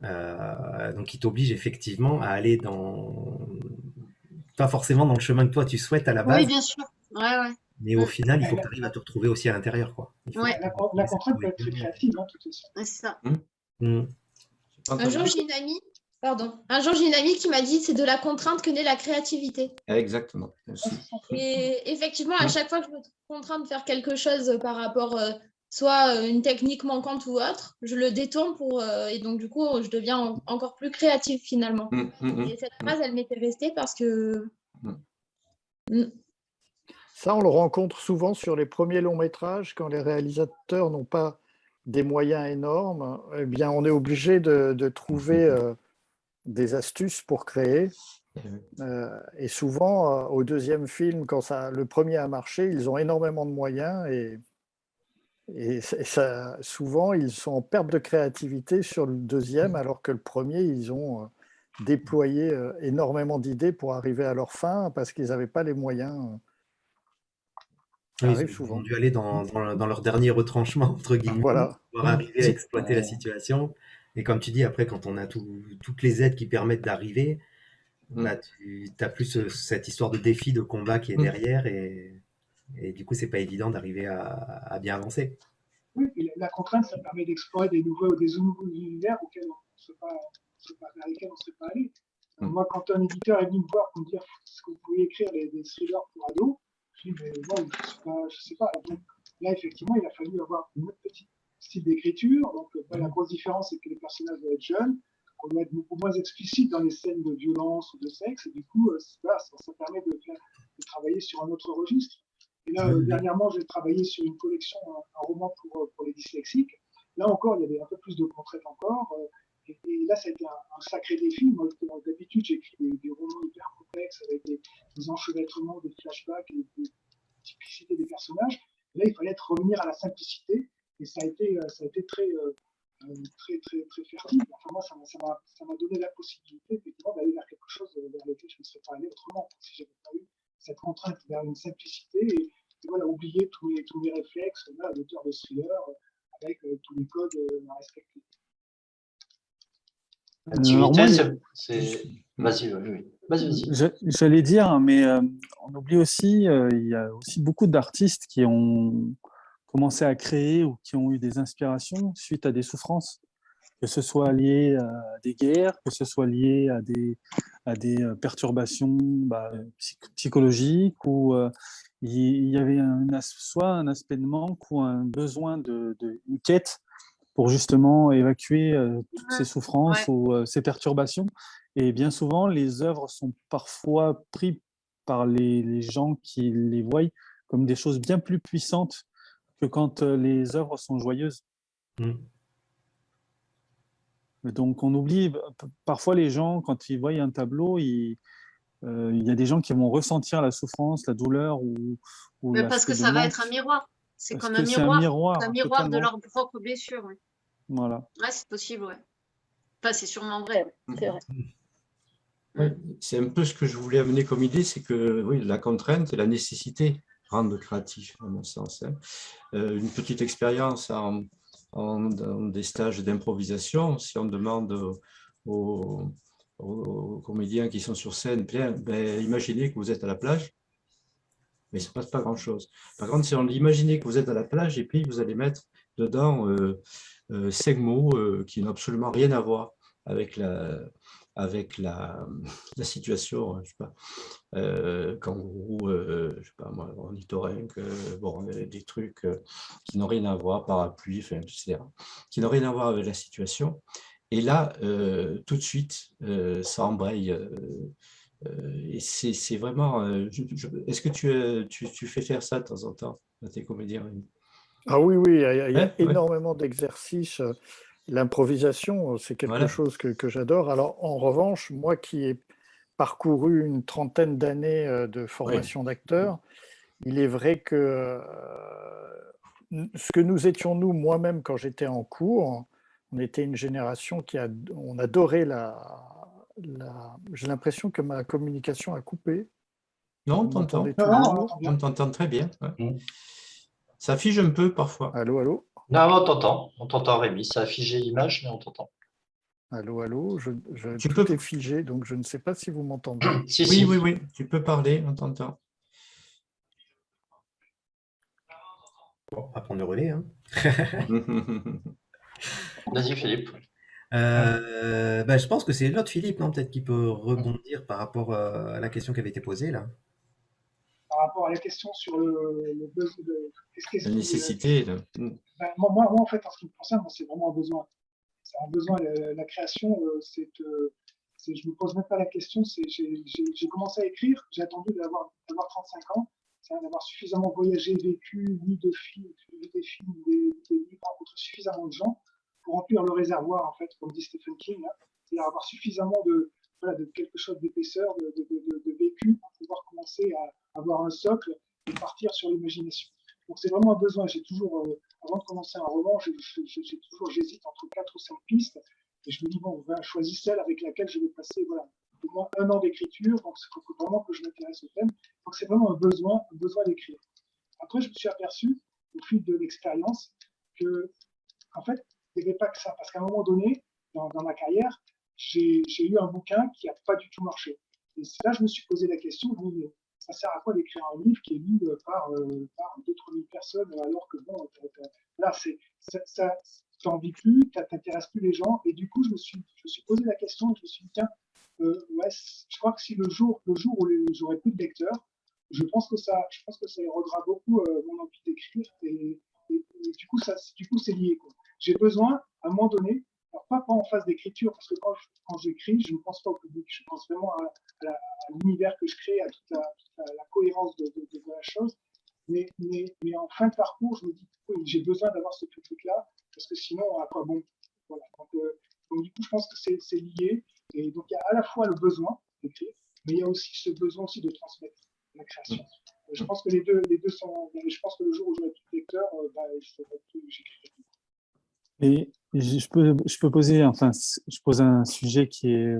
Donc il t'oblige effectivement à aller pas forcément dans le chemin que toi tu souhaites à la base. Oui, bien sûr. Ouais. Mais au final, il faut que tu arrives à te retrouver aussi à l'intérieur, quoi. La contrainte peut être très créative, hein, tout ça. C'est ça. Un jour, j'ai une amie qui m'a dit c'est de la contrainte que naît la créativité. Exactement. Et effectivement, à chaque fois que je me trouve contrainte de faire quelque chose par rapport soit une technique manquante ou autre, je le détourne et donc du coup, je deviens encore plus créative finalement. Et cette phrase, elle m'était restée parce que... Ça, on le rencontre souvent sur les premiers longs métrages, quand les réalisateurs n'ont pas des moyens énormes, eh bien, on est obligé de trouver des astuces pour créer. Et souvent, au deuxième film, quand le premier a marché, ils ont énormément de moyens et ça, souvent, ils sont en perte de créativité sur le deuxième, alors que le premier, ils ont déployé énormément d'idées pour arriver à leur fin parce qu'ils n'avaient pas les moyens. Ça arrive souvent. Ils ont dû aller dans leur dernier retranchement, entre guillemets, pour arriver à exploiter la situation. Et comme tu dis, après, quand on a toutes les aides qui permettent d'arriver, bah, tu n'as plus cette histoire de défi, de combat qui est derrière. Et du coup, c'est pas évident d'arriver à bien avancer. Oui, et la contrainte, ça permet d'explorer des nouveaux univers vers lesquels on ne serait pas allé. Moi, quand un éditeur est venu me voir pour me dire est-ce que vous pouvez écrire des thrillers pour ados, je dis mais non, je sais pas. Donc là, effectivement, il a fallu avoir une autre petite style d'écriture. Donc la grosse différence, c'est que les personnages doivent être jeunes, on doit être beaucoup moins explicite dans les scènes de violence ou de sexe, et du coup, ça permet de travailler sur un autre registre. Et là, dernièrement, j'ai travaillé sur une collection, un roman pour les dyslexiques. Là encore, il y avait un peu plus de contraintes encore. Et là, ça a été un sacré défi. Moi, d'habitude, j'écris des romans hyper complexes avec des enchevêtrements, des flashbacks, des multiplicités des personnages. Et là, il fallait revenir à la simplicité. Et ça a été très fertile. Enfin, moi, ça m'a donné la possibilité effectivement d'aller vers quelque chose vers lequel je ne serais pas allé autrement si je n'avais pas eu cette contrainte vers une simplicité et voilà, oublier tous mes réflexes d'auteur de thriller avec tous les codes à respecter. Vas-y. J'allais dire, mais on oublie aussi, il y a aussi beaucoup d'artistes qui ont commencé à créer ou qui ont eu des inspirations suite à des souffrances, que ce soit lié à des guerres, que ce soit lié à des perturbations psychologiques, ou il y avait soit un aspect de manque ou un besoin une quête pour justement évacuer toutes ces souffrances ou ces perturbations. Et bien souvent, les œuvres sont parfois prises par les gens qui les voient comme des choses bien plus puissantes que quand les œuvres sont joyeuses. Donc on oublie, parfois les gens, quand ils voient un tableau, il y a des gens qui vont ressentir la souffrance, la douleur parce que ça va être un miroir. C'est comme un miroir. Un miroir de leur propre blessure. Oui. Voilà. Ouais, c'est possible, ouais. Enfin, c'est sûrement vrai, c'est vrai. Ouais, c'est un peu ce que je voulais amener comme idée, c'est que oui, la contrainte et la nécessité rendent créatif, à mon sens. Une petite expérience dans des stages d'improvisation, si on demande aux comédiens qui sont sur scène, imaginez que vous êtes à la plage, mais ça ne se passe pas grand-chose. Par contre, si on imaginez que vous êtes à la plage et puis vous allez mettre dedans 5 mots qui n'ont absolument rien à voir avec avec la situation, je sais pas, kangourou, je sais pas moi, ornithorynque, bon, des trucs qui n'ont rien à voir, parapluie, enfin, etc., qui n'ont rien à voir avec la situation. Et là, tout de suite, ça embraye. Et c'est vraiment. Est-ce que tu fais faire ça de temps en temps à tes comédiens? Ah oui, oui, il y Ouais, a ouais, énormément d'exercices. L'improvisation, c'est quelque voilà. chose que j'adore. Alors, en revanche, moi qui ai parcouru une trentaine d'années de Ouais. formation d'acteur, il est vrai que ce que nous étions, nous, moi-même, quand j'étais en cours, on était une génération on adorait j'ai l'impression que ma communication a coupé. Non, on Vous t'entend. m'entendez Non, non, on toujours? l'entend bien. On t'entend très bien. Ouais. Mm. Ça fige un peu parfois. Allô, allô? Non, on t'entend Rémi, ça a figé l'image, mais on t'entend. Allô, allô? Tu Tout peux. est figé, donc je ne sais pas si vous m'entendez. Si, Oui, si. oui, oui. Tu peux parler, on t'entend. Bon, on va prendre le relais, hein. Vas-y, Philippe. Je pense que c'est l'autre Philippe, non, peut-être qui peut rebondir par rapport à la question qui avait été posée là. Par rapport à la question sur le besoin de. Qu'est-ce La qui, nécessité. moi, en fait, en ce qui me concerne, moi, c'est vraiment un besoin. C'est un besoin. La création, je me pose même pas la question. J'ai commencé à écrire. J'ai attendu d'avoir 35 ans, d'avoir suffisamment voyagé, vécu, lu de films, lu des films, des livres, rencontré suffisamment de gens pour remplir le réservoir, en fait, comme dit Stephen King. C'est-à-dire avoir suffisamment de quelque chose d'épaisseur, de vécu pour pouvoir commencer à avoir un socle et partir sur l'imagination. Donc c'est vraiment un besoin. J'ai toujours, avant de commencer un roman, j'hésite entre 4 ou 5 pistes et je me dis, bon, choisis celle avec laquelle je vais passer au moins 1 an d'écriture. Donc il faut vraiment que je m'intéresse au thème. Donc c'est vraiment un besoin d'écrire. Après, je me suis aperçu au fil de l'expérience que, en fait, il n'y avait pas que ça. Parce qu'à un moment donné, dans ma carrière, j'ai eu un bouquin qui n'a pas du tout marché. Et là, je me suis posé la question, mais ça sert à quoi d'écrire un livre qui est lu par 2-3 000 personnes alors que bon, là, ça t'envie plus, t'intéresses plus les gens. Et du coup, je me suis posé la question et je me suis dit, tiens, ouais, je crois que si le jour où j'aurai plus de lecteurs, je pense que ça érodera beaucoup mon envie d'écrire et du coup, c'est lié, quoi. J'ai besoin, à un moment donné, alors pas en phase d'écriture, parce que quand j'écris, je ne pense pas au public, je pense vraiment à l'univers que je crée, à toute la cohérence de la chose. Mais en fin de parcours, je me dis, oui, j'ai besoin d'avoir ce public-là, parce que sinon, à quoi bon? Voilà. Donc, du coup, je pense que c'est lié. Et donc, il y a à la fois le besoin d'écrire, mais il y a aussi ce besoin aussi de transmettre la création. Je pense que les deux sont. Je pense que le jour où j'aurai plus de lecteurs, j'écrirai plus. Et je peux poser, enfin, je pose un sujet qui est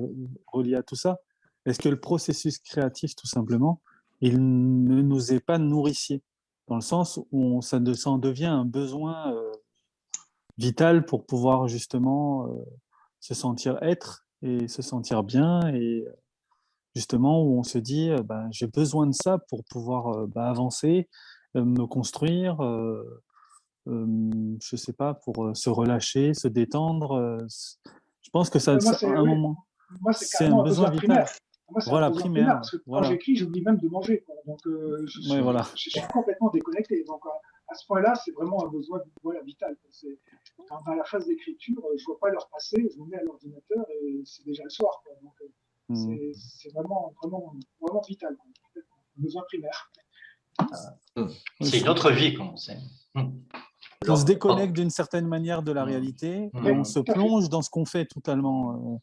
relié à tout ça. Est-ce que le processus créatif, tout simplement, il ne nous est pas nourricier, dans le sens où ça en devient un besoin vital pour pouvoir justement se sentir être et se sentir bien, et justement où on se dit j'ai besoin de ça pour pouvoir avancer, me construire, je sais pas, pour se relâcher, se détendre. Je pense que ça, Moi, à un moment, c'est c'est un carrément un besoin besoin vital. primaire. Moi, c'est un Voilà, besoin primaire, primaire. parce que quand Voilà. j'écris, j'oublie même de manger, quoi. Donc, Ouais, voilà. je suis complètement déconnecté. Donc, à ce point-là, c'est vraiment un besoin vital. Dans la phase d'écriture, je ne vois pas l'heure passer, je me mets à l'ordinateur et c'est déjà le soir, quoi. Donc, c'est vraiment, vraiment, vraiment vital, quoi. Un besoin primaire. C'est une autre vie, comme on sait. On se déconnecte d'une certaine manière de la réalité et on se plonge dans ce qu'on fait totalement.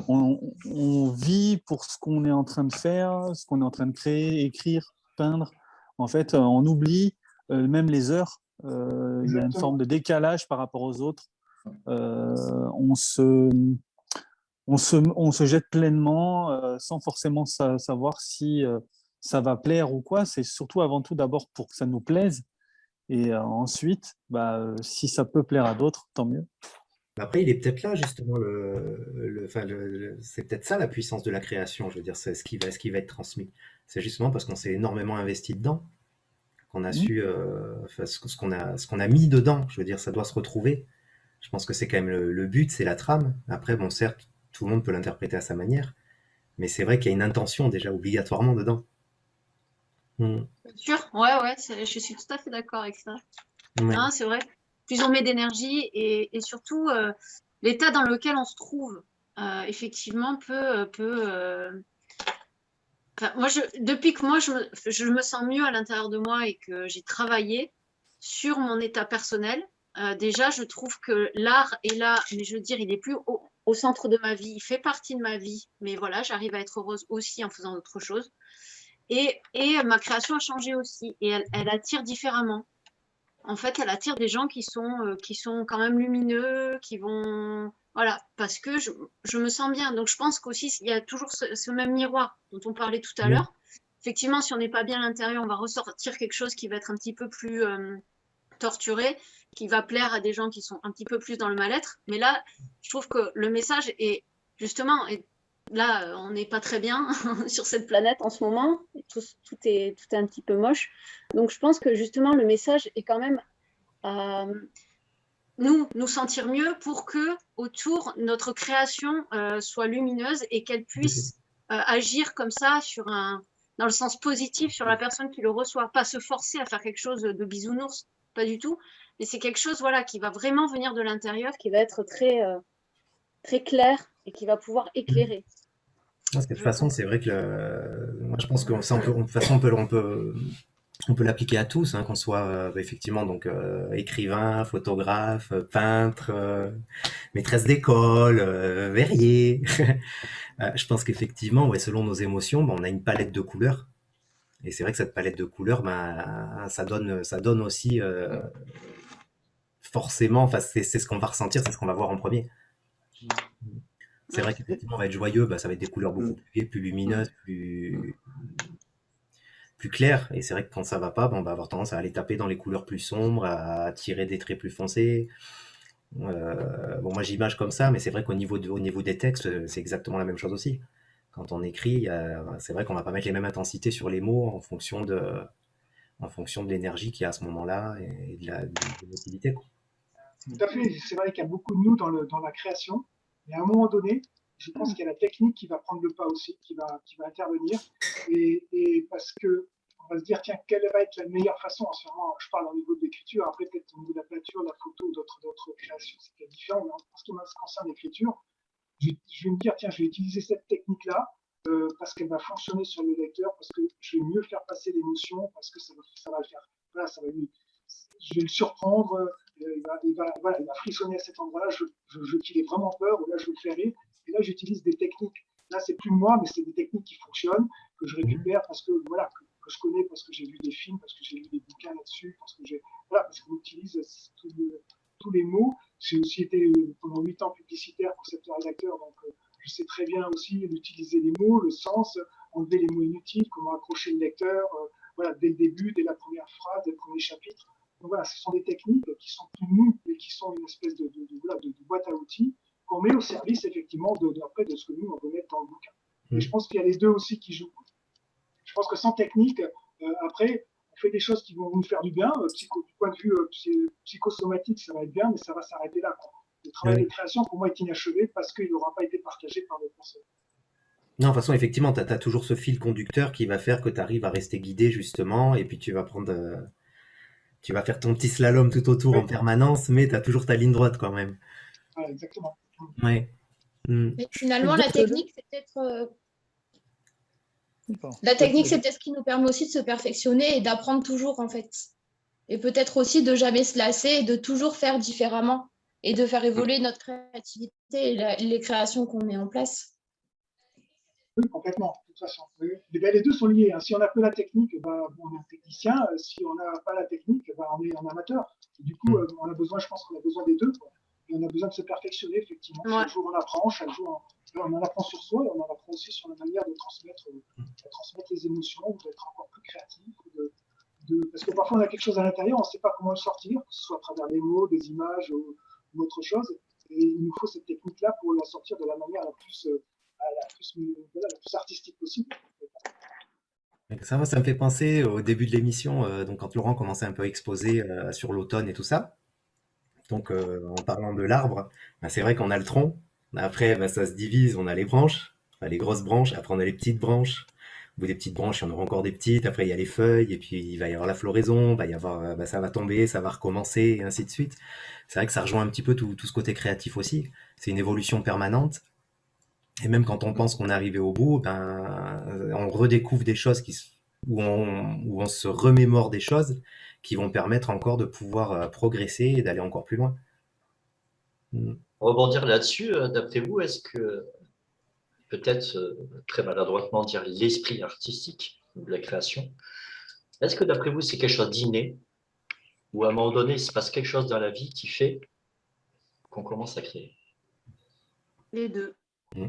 On vit pour ce qu'on est en train de faire, ce qu'on est en train de créer, écrire, peindre. En fait, on oublie même les heures. Il y a une forme de décalage par rapport aux autres. On se jette pleinement sans forcément savoir si ça va plaire ou quoi. C'est surtout avant tout d'abord pour que ça nous plaise. Et ensuite, si ça peut plaire à d'autres, tant mieux. Après, il est peut-être là, justement, c'est peut-être ça la puissance de la création, je veux dire, c'est ce qui va être transmis. C'est justement parce qu'on s'est énormément investi dedans, qu'on a su, ce qu'on a mis dedans, je veux dire, ça doit se retrouver. Je pense que c'est quand même le but, c'est la trame. Après, bon, certes, tout le monde peut l'interpréter à sa manière, mais c'est vrai qu'il y a une intention déjà obligatoirement dedans. Mm. Bien sûr, ouais, je suis tout à fait d'accord avec ça. Ouais. Hein, c'est vrai, plus on met d'énergie et surtout l'état dans lequel on se trouve, effectivement, enfin, moi, depuis que je me sens mieux à l'intérieur de moi et que j'ai travaillé sur mon état personnel, déjà, je trouve que l'art est là, mais je veux dire, il est plus au centre de ma vie, il fait partie de ma vie, mais voilà, j'arrive à être heureuse aussi en faisant autre chose. Et ma création a changé aussi, et elle attire différemment. En fait, elle attire des gens qui sont quand même lumineux, qui vont... Voilà, parce que je me sens bien. Donc, je pense qu'aussi, il y a toujours ce même miroir dont on parlait tout à Oui. l'heure. Effectivement, si on n'est pas bien à l'intérieur, on va ressortir quelque chose qui va être un petit peu plus torturé, qui va plaire à des gens qui sont un petit peu plus dans le mal-être. Mais là, je trouve que le message est justement... Là, on n'est pas très bien sur cette planète en ce moment. Tout est un petit peu moche. Donc, je pense que justement, le message est quand même nous sentir mieux pour que autour notre création soit lumineuse et qu'elle puisse agir comme ça dans le sens positif sur la personne qui le reçoit. Pas se forcer à faire quelque chose de bisounours, pas du tout. Mais c'est quelque chose qui va vraiment venir de l'intérieur, qui va être très, très clair et qui va pouvoir éclairer. Parce que de toute façon, c'est vrai que moi, je pense que ça, de toute façon, on peut l'appliquer à tous, hein, qu'on soit effectivement donc écrivain, photographe, peintre, maîtresse d'école, verrier. Je pense qu'effectivement, ouais, selon nos émotions, on a une palette de couleurs. Et c'est vrai que cette palette de couleurs, ça donne aussi forcément, enfin, c'est ce qu'on va ressentir, c'est ce qu'on va voir en premier. C'est vrai qu'effectivement, on va être joyeux, ça va être des couleurs beaucoup plus vives, plus lumineuses, plus claires. Et c'est vrai que quand ça va pas, on va avoir tendance à aller taper dans les couleurs plus sombres, à tirer des traits plus foncés. Bon, moi j'image comme ça, mais c'est vrai qu'au niveau des textes, c'est exactement la même chose aussi. Quand on écrit, c'est vrai qu'on va pas mettre les mêmes intensités sur les mots en fonction de l'énergie qu'il y a à ce moment-là et de l'émotivité, quoi. Tout à fait. C'est vrai qu'il y a beaucoup de nous dans la création. Et à un moment donné, je pense qu'il y a la technique qui va prendre le pas aussi, qui va intervenir. Et parce que on va se dire, tiens, quelle va être la meilleure façon en ce moment, je parle au niveau de l'écriture, après peut-être au niveau de la peinture, de la photo ou d'autres créations, c'est peut-être différent, mais en ce qui concerne l'écriture, je vais me dire, tiens, je vais utiliser cette technique-là parce qu'elle va fonctionner sur le lecteur, parce que je vais mieux faire passer l'émotion, parce que ça va le faire. Voilà, je vais le surprendre, il va frissonner à cet endroit-là, je veux qu'il ait vraiment peur, ou là, je veux le faire rire. Et là, j'utilise des techniques. Là, c'est plus moi, mais c'est des techniques qui fonctionnent, que je récupère parce que, voilà, que je connais, parce que j'ai vu des films, parce que j'ai lu des bouquins là-dessus, parce qu'on utilise tous les mots. J'ai aussi été pendant 8 ans publicitaire, concepteur et acteur, donc je sais très bien aussi utiliser les mots, le sens, enlever les mots inutiles, comment accrocher le lecteur, voilà, dès le début, dès la première phrase, dès le premier chapitre. Donc voilà, ce sont des techniques qui sont plus nous, mais qui sont une espèce de boîte à outils qu'on met au service effectivement après de ce que nous on veut mettre dans le bouquin. Et je pense qu'il y a les deux aussi qui jouent. Je pense que sans technique, après, on fait des choses qui vont nous faire du bien. Du point de vue psychosomatique, ça va être bien, mais ça va s'arrêter là, quoi. Le travail de création, pour moi, est inachevé parce qu'il n'aura pas été partagé par les penseurs. Non, de toute façon, effectivement, tu as toujours ce fil conducteur qui va faire que tu arrives à rester guidé, justement, et puis tu vas faire ton petit slalom tout autour en permanence, mais tu as toujours ta ligne droite quand même. Voilà, exactement. Ouais. Mais finalement, la technique, c'est peut-être ce qui nous permet aussi de se perfectionner et d'apprendre toujours, en fait. Et peut-être aussi de jamais se lasser et de toujours faire différemment et de faire évoluer notre créativité et les créations qu'on met en place. Oui, complètement, de toute façon. Oui. Les deux sont liés, hein. Si on n'a que la technique, on est un technicien. Si on n'a pas la technique, on est un amateur. Et du coup, je pense qu'on a besoin des deux, quoi. Et on a besoin de se perfectionner, effectivement. Ouais. Chaque jour, on apprend, on en apprend sur soi et on en apprend aussi sur la manière de transmettre les émotions, d'être encore plus créatif. Parce que parfois, on a quelque chose à l'intérieur, on ne sait pas comment le sortir, que ce soit à travers des mots, des images ou autre chose. Et il nous faut cette technique-là pour la sortir de la manière la plus artistique possible. Ça me fait penser au début de l'émission, donc quand Laurent commençait un peu à exposer sur l'automne et tout ça. Donc en parlant de l'arbre, c'est vrai qu'on a le tronc, Après, bah, ça se divise, on a les branches, enfin, les grosses branches, après on a les petites branches. Au bout des petites branches, il y en aura encore des petites, après il y a les feuilles, et puis il va y avoir la floraison, va y avoir, bah, ça va tomber, ça va recommencer, et ainsi de suite. C'est vrai que ça rejoint un petit peu tout ce côté créatif aussi. C'est une évolution permanente. Et même quand on pense qu'on est arrivé au bout, ben, on redécouvre des choses où on se remémore des choses qui vont permettre encore de pouvoir progresser et d'aller encore plus loin. Mm. Rebondir là-dessus, d'après vous, est-ce que peut-être très maladroitement dire l'esprit artistique de la création, est-ce que d'après vous c'est quelque chose d'inné ou à un moment donné il se passe quelque chose dans la vie qui fait qu'on commence à créer? Les deux. Mm.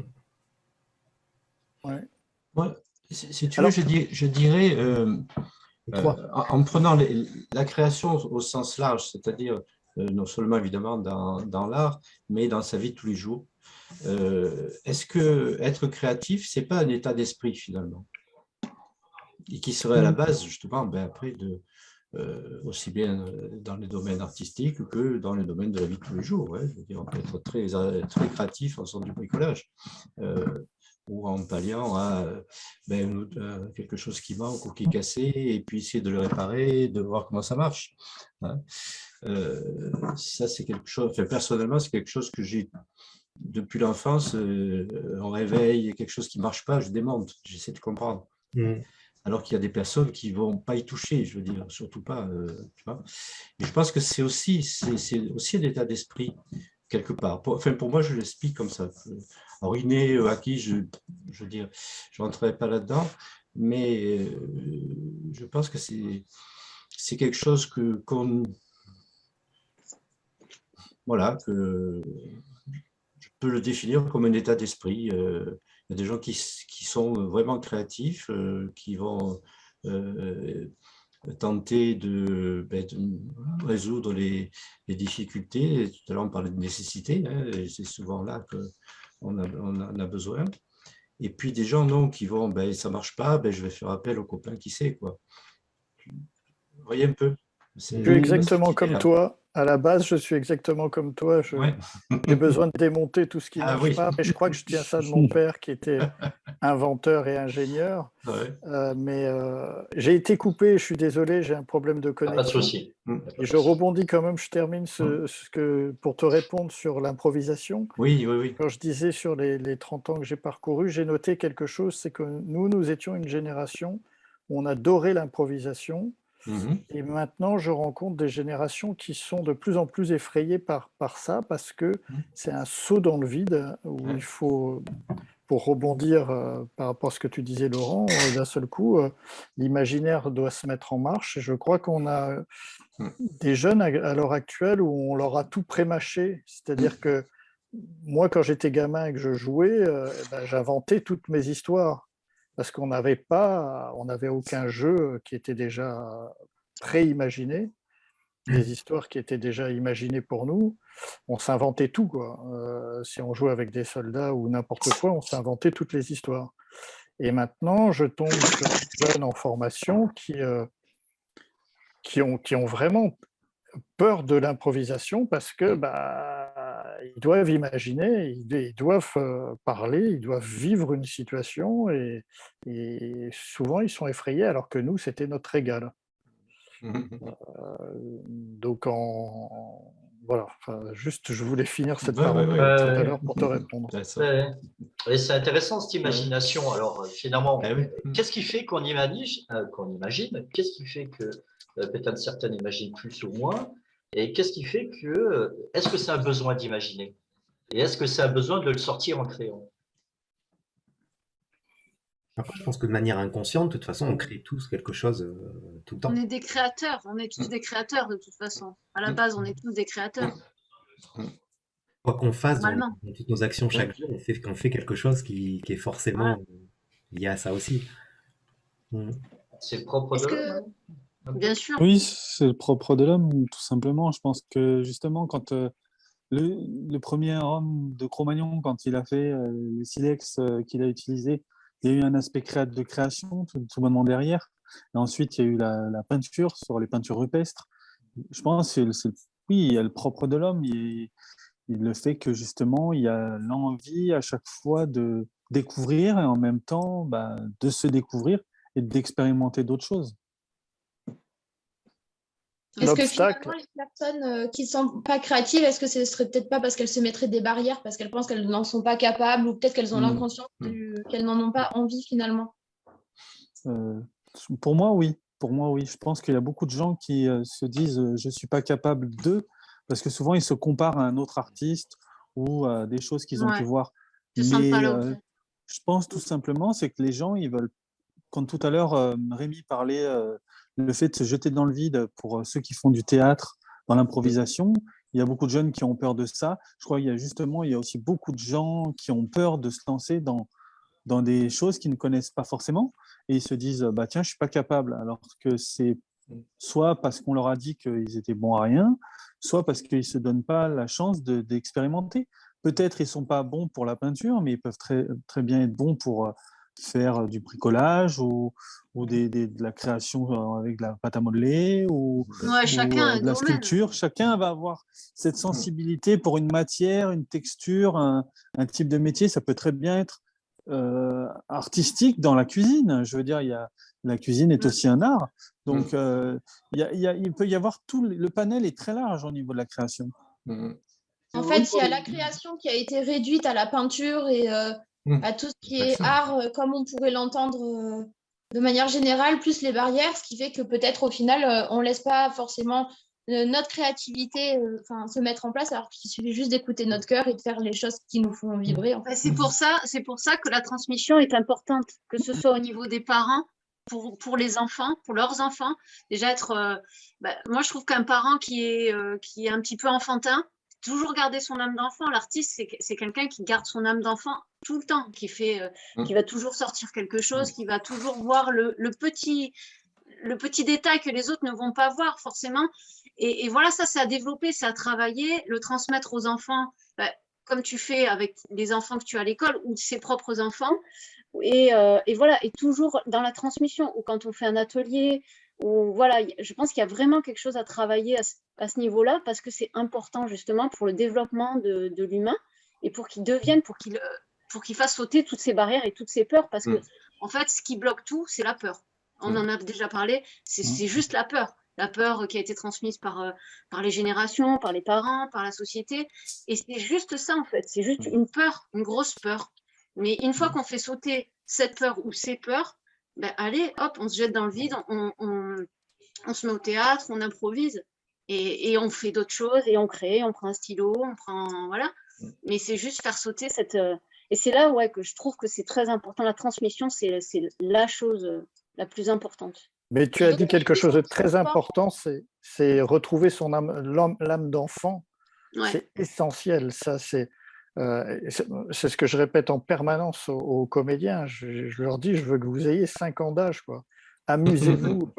Ouais. Moi, si tu Alors, veux, je dirais, Trois. en prenant la création au sens large, c'est-à-dire non seulement évidemment dans l'art, mais dans sa vie de tous les jours, est-ce que être créatif, c'est pas un état d'esprit finalement, et qui serait à la base justement, ben, après aussi bien dans les domaines artistiques que dans les domaines de la vie de tous les jours. Ouais. Je veux dire, on peut être très créatif en faisant du bricolage. Ou en palliant à quelque chose qui manque ou qui est cassé, et puis essayer de le réparer, de voir comment ça marche. Hein. Ça, c'est quelque chose, enfin, personnellement, c'est quelque chose que j'ai depuis l'enfance. On réveille quelque chose qui ne marche pas, je démonte, j'essaie de comprendre. Mm. Alors qu'il y a des personnes qui ne vont pas y toucher, je veux dire, surtout pas. Tu vois. Et je pense que c'est aussi un état d'esprit, quelque part. Pour moi, je l'explique comme ça. Alors, inné, acquis, je veux dire, je ne rentrerai pas là-dedans, mais je pense que c'est quelque chose voilà, que je peux le définir comme un état d'esprit. Il y a des gens qui sont vraiment créatifs, qui vont tenter de résoudre les difficultés. Tout à l'heure, on parlait de nécessité, hein, et c'est souvent là qu'on a besoin. Et puis des gens non, qui vont, ça ne marche pas, je vais faire appel au copain qui sait, quoi. Vous voyez un peu? Je suis exactement comme toi. À la base, je suis exactement comme toi. Ouais. J'ai besoin de démonter tout ce qui ne Ah marche oui. pas. Mais je crois que je tiens ça de mon père qui était inventeur et ingénieur. Ouais. Mais j'ai été coupé, je suis désolé, j'ai un problème de Pas de connexion. souci. Et je rebondis quand même, je termine pour te répondre sur l'improvisation. Oui, oui, oui. Quand je disais sur les 30 ans que j'ai parcourus, j'ai noté quelque chose, c'est que nous étions une génération où on adorait l'improvisation. Et maintenant, je rencontre des générations qui sont de plus en plus effrayées par ça, parce que c'est un saut dans le vide où il faut, pour rebondir par rapport à ce que tu disais, Laurent, d'un seul coup, l'imaginaire doit se mettre en marche. Et je crois qu'on a des jeunes à l'heure actuelle où on leur a tout prémâché. C'est-à-dire que moi, quand j'étais gamin et que je jouais, j'inventais toutes mes histoires. Parce qu'on n'avait aucun jeu qui était déjà pré-imaginé, des histoires qui étaient déjà imaginées pour nous. On s'inventait tout, quoi. Si on jouait avec des soldats ou n'importe quoi, on s'inventait toutes les histoires. Et maintenant, je tombe sur des jeunes en formation qui ont vraiment peur de l'improvisation parce que ils doivent imaginer, ils doivent parler, ils doivent vivre une situation et souvent ils sont effrayés alors que nous, c'était notre régal. Donc voilà, juste je voulais finir cette parenthèse tout à l'heure pour te répondre. Et c'est intéressant cette imagination. Alors finalement, oui. qu'est-ce qui fait qu'on imagine, qu'est-ce qui fait que peut-être certaines imaginent plus ou moins, et qu'est-ce qui fait que est-ce que c'est un besoin d'imaginer, et est-ce que c'est un besoin de le sortir en créant? Après, je pense que de manière inconsciente, de toute façon, on crée tous quelque chose tout le temps. On est des créateurs, on est tous des créateurs de toute façon. À la base, on est tous des créateurs. Quoi qu'on fasse dans Normalement. toutes nos actions chaque jour, on fait quelque chose qui est forcément lié à ça aussi. C'est le propre de l'homme. Bien sûr. Oui, c'est le propre de l'homme, tout simplement. Je pense que justement, quand le premier homme de Cro-Magnon, quand il a fait le silex qu'il a utilisé, il y a eu un aspect de création tout bonnement derrière. Et ensuite, il y a eu la peinture sur les peintures rupestres. Je pense que oui, il y a le propre de l'homme. le fait que justement, il y a l'envie à chaque fois de découvrir et en même temps de se découvrir et d'expérimenter d'autres choses. Est-ce que L'obstacle, finalement, les personnes qui ne sont pas créatives, est-ce que ce serait peut-être pas parce qu'elles se mettraient des barrières, parce qu'elles pensent qu'elles n'en sont pas capables, ou peut-être qu'elles ont l'inconscience qu'elles n'en ont pas envie finalement? Pour moi, oui. Pour moi, oui. Je pense qu'il y a beaucoup de gens qui se disent je ne suis pas capable de, parce que souvent ils se comparent à un autre artiste ou à des choses qu'ils ont pu Ouais, voir. ils se sentent pas Mais là, en fait. je pense tout simplement, c'est que les gens, ils veulent, quand tout à l'heure Rémi parlait le fait de se jeter dans le vide pour ceux qui font du théâtre, dans l'improvisation, il y a beaucoup de jeunes qui ont peur de ça. Je crois qu'il y a justement, il y a aussi beaucoup de gens qui ont peur de se lancer dans des choses qu'ils ne connaissent pas forcément et ils se disent bah tiens, je suis pas capable, alors que c'est soit parce qu'on leur a dit qu'ils étaient bons à rien, soit parce qu'ils se donnent pas la chance d'expérimenter. Peut-être ils sont pas bons pour la peinture, mais ils peuvent très, très bien être bons pour faire du bricolage ou de la création avec de la pâte à modeler Ouais, chacun a un de la domaine. sculpture. Chacun va avoir cette sensibilité pour une matière, une texture, un type de métier. Ça peut très bien être artistique dans la cuisine. Je veux dire, la cuisine est aussi un art. Donc, il peut y avoir le panel est très large au niveau de la création. En fait, il y a la création qui a été réduite à la peinture et à tout ce qui est art, comme on pourrait l'entendre de manière générale, plus les barrières, ce qui fait que peut-être au final, on ne laisse pas forcément notre créativité se mettre en place, alors qu'il suffit juste d'écouter notre cœur et de faire les choses qui nous font vibrer. En fait. C'est pour ça que la transmission est importante, que ce soit au niveau des parents, pour les enfants, pour leurs enfants. Déjà moi je trouve qu'un parent qui est un petit peu enfantin, toujours garder son âme d'enfant. L'artiste, c'est quelqu'un qui garde son âme d'enfant tout le temps, qui va toujours sortir quelque chose, qui va toujours voir le petit détail que les autres ne vont pas voir forcément. Et voilà, ça, c'est à développer, c'est à travailler, le transmettre aux enfants, comme tu fais avec les enfants que tu as à l'école ou ses propres enfants. Et voilà, et toujours dans la transmission, ou quand on fait un atelier, ou voilà, je pense qu'il y a vraiment quelque chose à travailler à ce niveau-là, parce que c'est important justement pour le développement de l'humain et pour qu'il fasse sauter toutes ces barrières et toutes ces peurs, parce que en fait, ce qui bloque tout, c'est la peur. On en a déjà parlé, c'est juste la peur qui a été transmise par les générations, par les parents, par la société, et c'est juste ça en fait, c'est juste une peur, une grosse peur. Mais une fois qu'on fait sauter cette peur ou ces peurs, allez, hop, on se jette dans le vide, on se met au théâtre, on improvise et on fait d'autres choses et on crée, on prend un stylo, voilà. Mais c'est juste faire sauter cette... Et c'est là que je trouve que c'est très important. La transmission, c'est la chose la plus importante. Mais tu as dit quelque chose de très important, c'est retrouver son âme, l'âme d'enfant. Ouais. C'est essentiel, ça, c'est ce que je répète en permanence aux comédiens. Je leur dis, je veux que vous ayez 5 ans d'âge, quoi. Amusez-vous.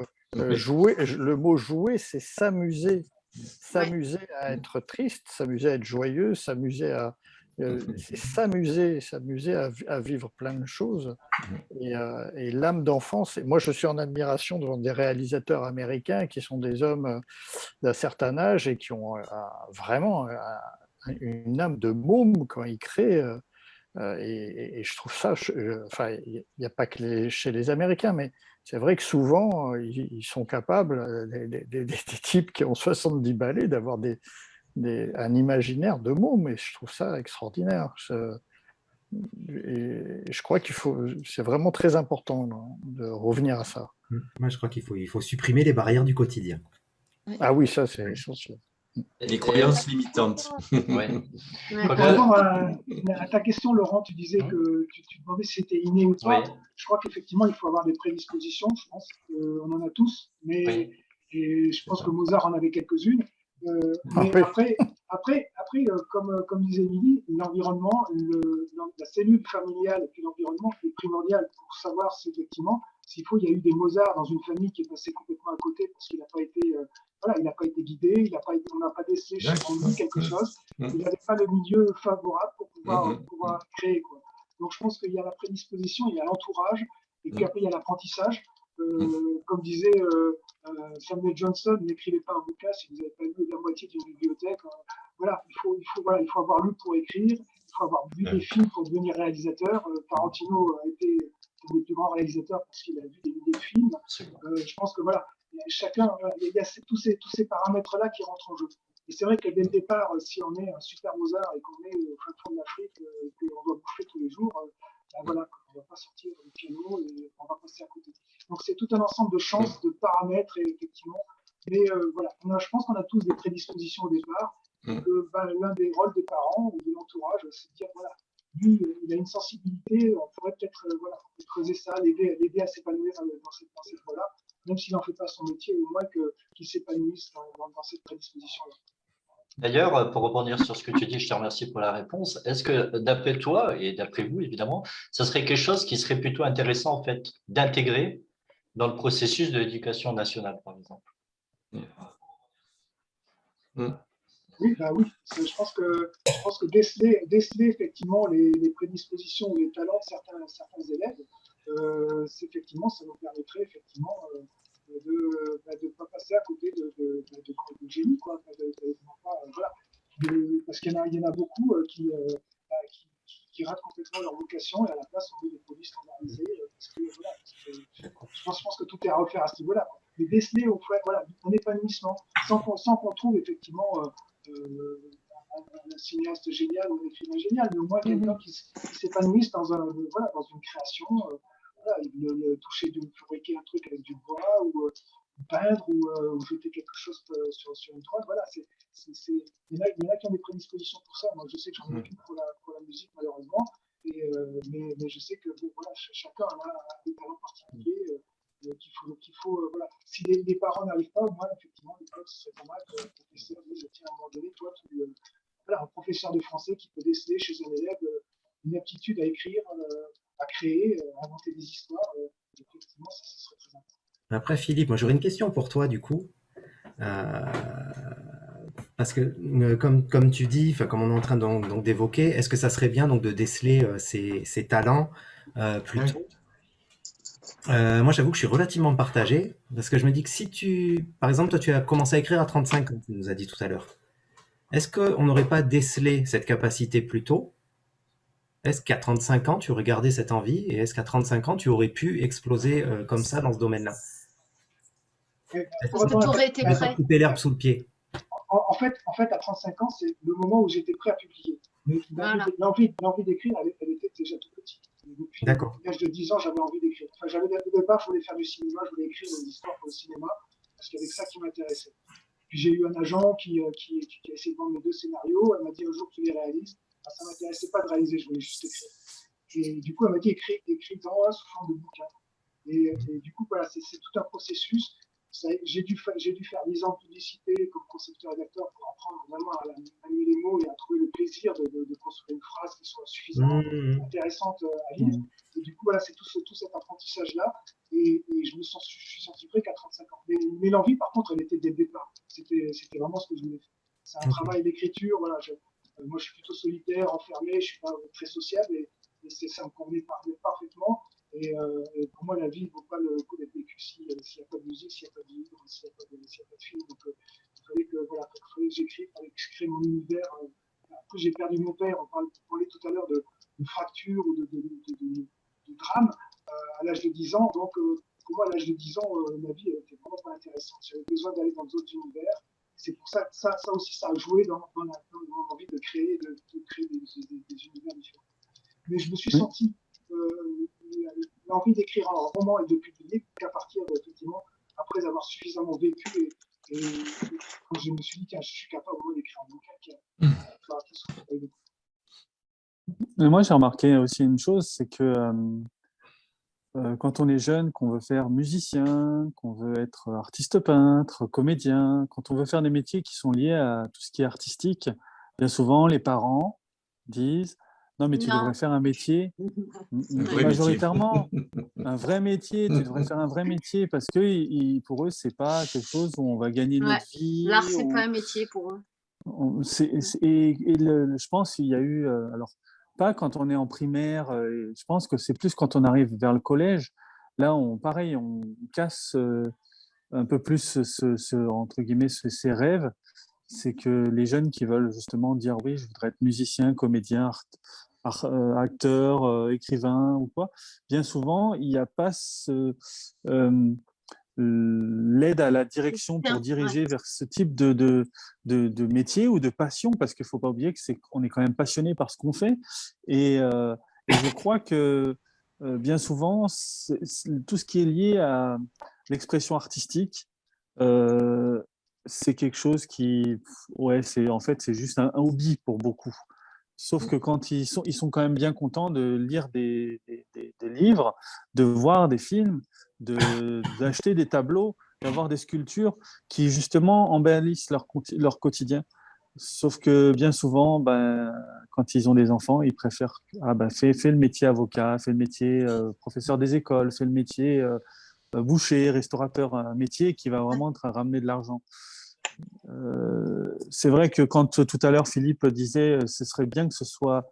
Jouer, le mot jouer, c'est s'amuser. S'amuser à être triste, s'amuser à être joyeux, s'amuser à vivre plein de choses. Et l'âme d'enfant, moi je suis en admiration devant des réalisateurs américains qui sont des hommes d'un certain âge et qui ont vraiment une âme de môme quand ils créent. Et je trouve ça, il n'y a pas que chez les Américains, mais c'est vrai que souvent, ils sont capables, des types qui ont 70 balais, d'avoir un imaginaire de môme, et je trouve ça extraordinaire. Et je crois c'est vraiment très important de revenir à ça. Moi, je crois qu'il faut supprimer les barrières du quotidien. Ah oui, ça c'est essentiel. Les croyances limitantes. Par rapport à ta question, Laurent, tu disais que tu demandais si c'était inné ou pas. Je crois qu'effectivement, il faut avoir des prédispositions. Je pense qu'on en a tous, mais et je pense que Mozart en avait quelques-unes. Mais après, comme disait Émilie, l'environnement, la cellule familiale et puis l'environnement est primordial pour savoir si effectivement, il y a eu des Mozart dans une famille qui est passée complètement à côté parce qu'il n'a pas été, il n'a pas été guidé, on n'a pas laissé en lui quelque chose, il n'avait pas le milieu favorable pour pouvoir créer, quoi. Donc je pense qu'il y a la prédisposition, il y a l'entourage, et puis après il y a l'apprentissage. Comme disait Samuel Johnson, n'écrivez pas un bouquin si vous n'avez pas lu la moitié d'une bibliothèque. Voilà, il faut avoir lu pour écrire, il faut avoir vu des films pour devenir réalisateur. Tarantino a été un des plus grands réalisateurs parce qu'il a vu des milliers de films. Je pense que voilà, il y a tous ces paramètres-là qui rentrent en jeu. Et c'est vrai que dès le départ, si on est un super Mozart et qu'on est au fin fond de l'Afrique et qu'on doit bouffer tous les jours, voilà, on ne va pas sortir le piano et on va passer à côté. Donc c'est tout un ensemble de chances, de paramètres, et effectivement. Mais voilà, je pense qu'on a tous des prédispositions au départ. L'un des rôles des parents ou de l'entourage, c'est de dire voilà, lui, il a une sensibilité, on pourrait peut-être voilà, creuser ça, l'aider à s'épanouir dans cette voie-là, même s'il n'en fait pas son métier, au moins qu'il s'épanouisse dans cette prédisposition-là. D'ailleurs, pour rebondir sur ce que tu dis, je te remercie pour la réponse. Est-ce que d'après toi et d'après vous, évidemment, ce serait quelque chose qui serait plutôt intéressant en fait d'intégrer dans le processus de l'éducation nationale, par exemple? Oui, oui. Je pense que déceler effectivement les prédispositions ou les talents de certains élèves, effectivement, ça nous permettrait effectivement de ne pas passer à côté de génie, quoi. Voilà. Parce qu'il y en a beaucoup qui ratent complètement leur vocation et à la place on veut des produits standardisés. Je pense que tout est à refaire à ce niveau-là. Mais déceler voilà, un épanouissement sans qu'on trouve effectivement un cinéaste génial ou un écrivain génial, mais au moins quelqu'un qui s'épanouisse dans une création. Voilà, toucher fabriquer un truc avec du bois ou peindre ou jeter quelque chose sur une toile. Voilà, il y en a qui ont des prédispositions pour ça. Moi, je sais que j'en ai aucune pour la musique, malheureusement. Mais je sais que voilà, chacun a des talents particuliers qu'il faut voilà. Si les parents n'arrivent pas, au moins, effectivement, l'école, ce serait pas mal que le professeur dise tiens, à un moment donné, toi, voilà, un professeur de français qui peut déceler chez un élève une aptitude à écrire, à créer, à inventer des histoires. Effectivement, ça serait très important. Après, Philippe, moi j'aurais une question pour toi du coup. Parce que comme tu dis, comme on est en train donc d'évoquer, est-ce que ça serait bien donc de déceler ces talents plus tôt? Moi j'avoue que je suis relativement partagé, parce que je me dis que si par exemple, toi tu as commencé à écrire à 35 ans, tu nous as dit tout à l'heure. Est-ce qu'on n'aurait pas décelé cette capacité plus tôt? Est-ce qu'à 35 ans, tu aurais gardé cette envie? Et est-ce qu'à 35 ans, tu aurais pu exploser comme ça dans ce domaine-là? Est-ce que tu aurais été prêt? Couper l'herbe sous le pied. En fait, à 35 ans, c'est le moment où j'étais prêt à publier. Mais l'envie d'écrire, elle était déjà tout petite. Depuis l'âge de 10 ans, j'avais envie d'écrire. Enfin, au départ, je voulais faire du cinéma, je voulais écrire des histoires pour le cinéma, parce qu'il y avait que ça qui m'intéressait. Puis j'ai eu un agent qui a essayé de vendre mes 2 scénarios. Elle m'a dit un jour tu les réalises. Ça ne m'intéressait pas de réaliser, je voulais juste écrire. Et du coup, elle m'a dit écris-en sous forme de bouquin. Et du coup, voilà, c'est tout un processus. J'ai dû faire 10 ans de publicité comme concepteur et rédacteur pour apprendre vraiment à manier les mots et à trouver le plaisir de construire une phrase qui soit suffisamment intéressante à lire. Et du coup, voilà, c'est tout cet apprentissage-là. Et je me suis senti prêt qu'à 35 ans. Mais l'envie, par contre, elle était dès le départ. C'était vraiment ce que je voulais faire. C'est un travail d'écriture. Voilà, moi, je suis plutôt solitaire, enfermé, je ne suis pas très sociable et ça me convenait parfaitement. Et pour moi, la vie ne vaut pas le coup d'être vécu s'il n'y a pas de musique, s'il n'y a pas de livre, s'il n'y a pas de film. Donc, il fallait que j'écrive, il fallait que je crée mon univers. Après, j'ai perdu mon père. On parlait tout à l'heure de fracture ou de drame à l'âge de 10 ans. Donc, pour moi, à l'âge de 10 ans, ma vie n'était vraiment pas intéressante. J'avais besoin d'aller dans d'autres univers. C'est pour ça que ça aussi, ça a joué dans mon envie de créer des univers différents. Mais je me suis senti l'envie d'écrire un roman et de publier qu'à partir effectivement après avoir suffisamment vécu et quand je me suis dit tiens, je suis capable d'écrire un bouquin Mais moi j'ai remarqué aussi une chose, c'est que quand on est jeune, qu'on veut faire musicien, qu'on veut être artiste peintre, comédien, quand on veut faire des métiers qui sont liés à tout ce qui est artistique, bien souvent les parents disent non, mais tu devrais faire un métier, majoritairement, un vrai métier. Tu devrais faire un vrai métier parce que pour eux, c'est pas quelque chose où on va gagner notre vie. L'art, c'est pas un métier pour eux. Je pense qu'il y a eu, alors pas quand on est en primaire. Je pense que c'est plus quand on arrive vers le collège. Là, pareil, on casse un peu plus entre guillemets, ces rêves. C'est que les jeunes qui veulent justement dire oui, je voudrais être musicien, comédien, acteur, écrivain ou quoi, bien souvent, il n'y a pas l'aide à la direction pour diriger vers ce type de métier ou de passion, parce qu'il ne faut pas oublier qu'on est quand même passionné par ce qu'on fait. Et je crois que bien souvent, tout ce qui est lié à l'expression artistique, c'est quelque chose qui, ouais, en fait, c'est juste un hobby pour beaucoup. Sauf que quand ils sont quand même bien contents de lire des livres, de voir des films, d'acheter des tableaux, d'avoir des sculptures qui justement embellissent leur quotidien. Sauf que bien souvent, ben, quand ils ont des enfants, ils préfèrent fais le métier avocat, fais le métier professeur des écoles, fais le métier boucher, restaurateur, un métier qui va vraiment te ramener de l'argent. C'est vrai que quand tout à l'heure Philippe disait ce serait bien que ce soit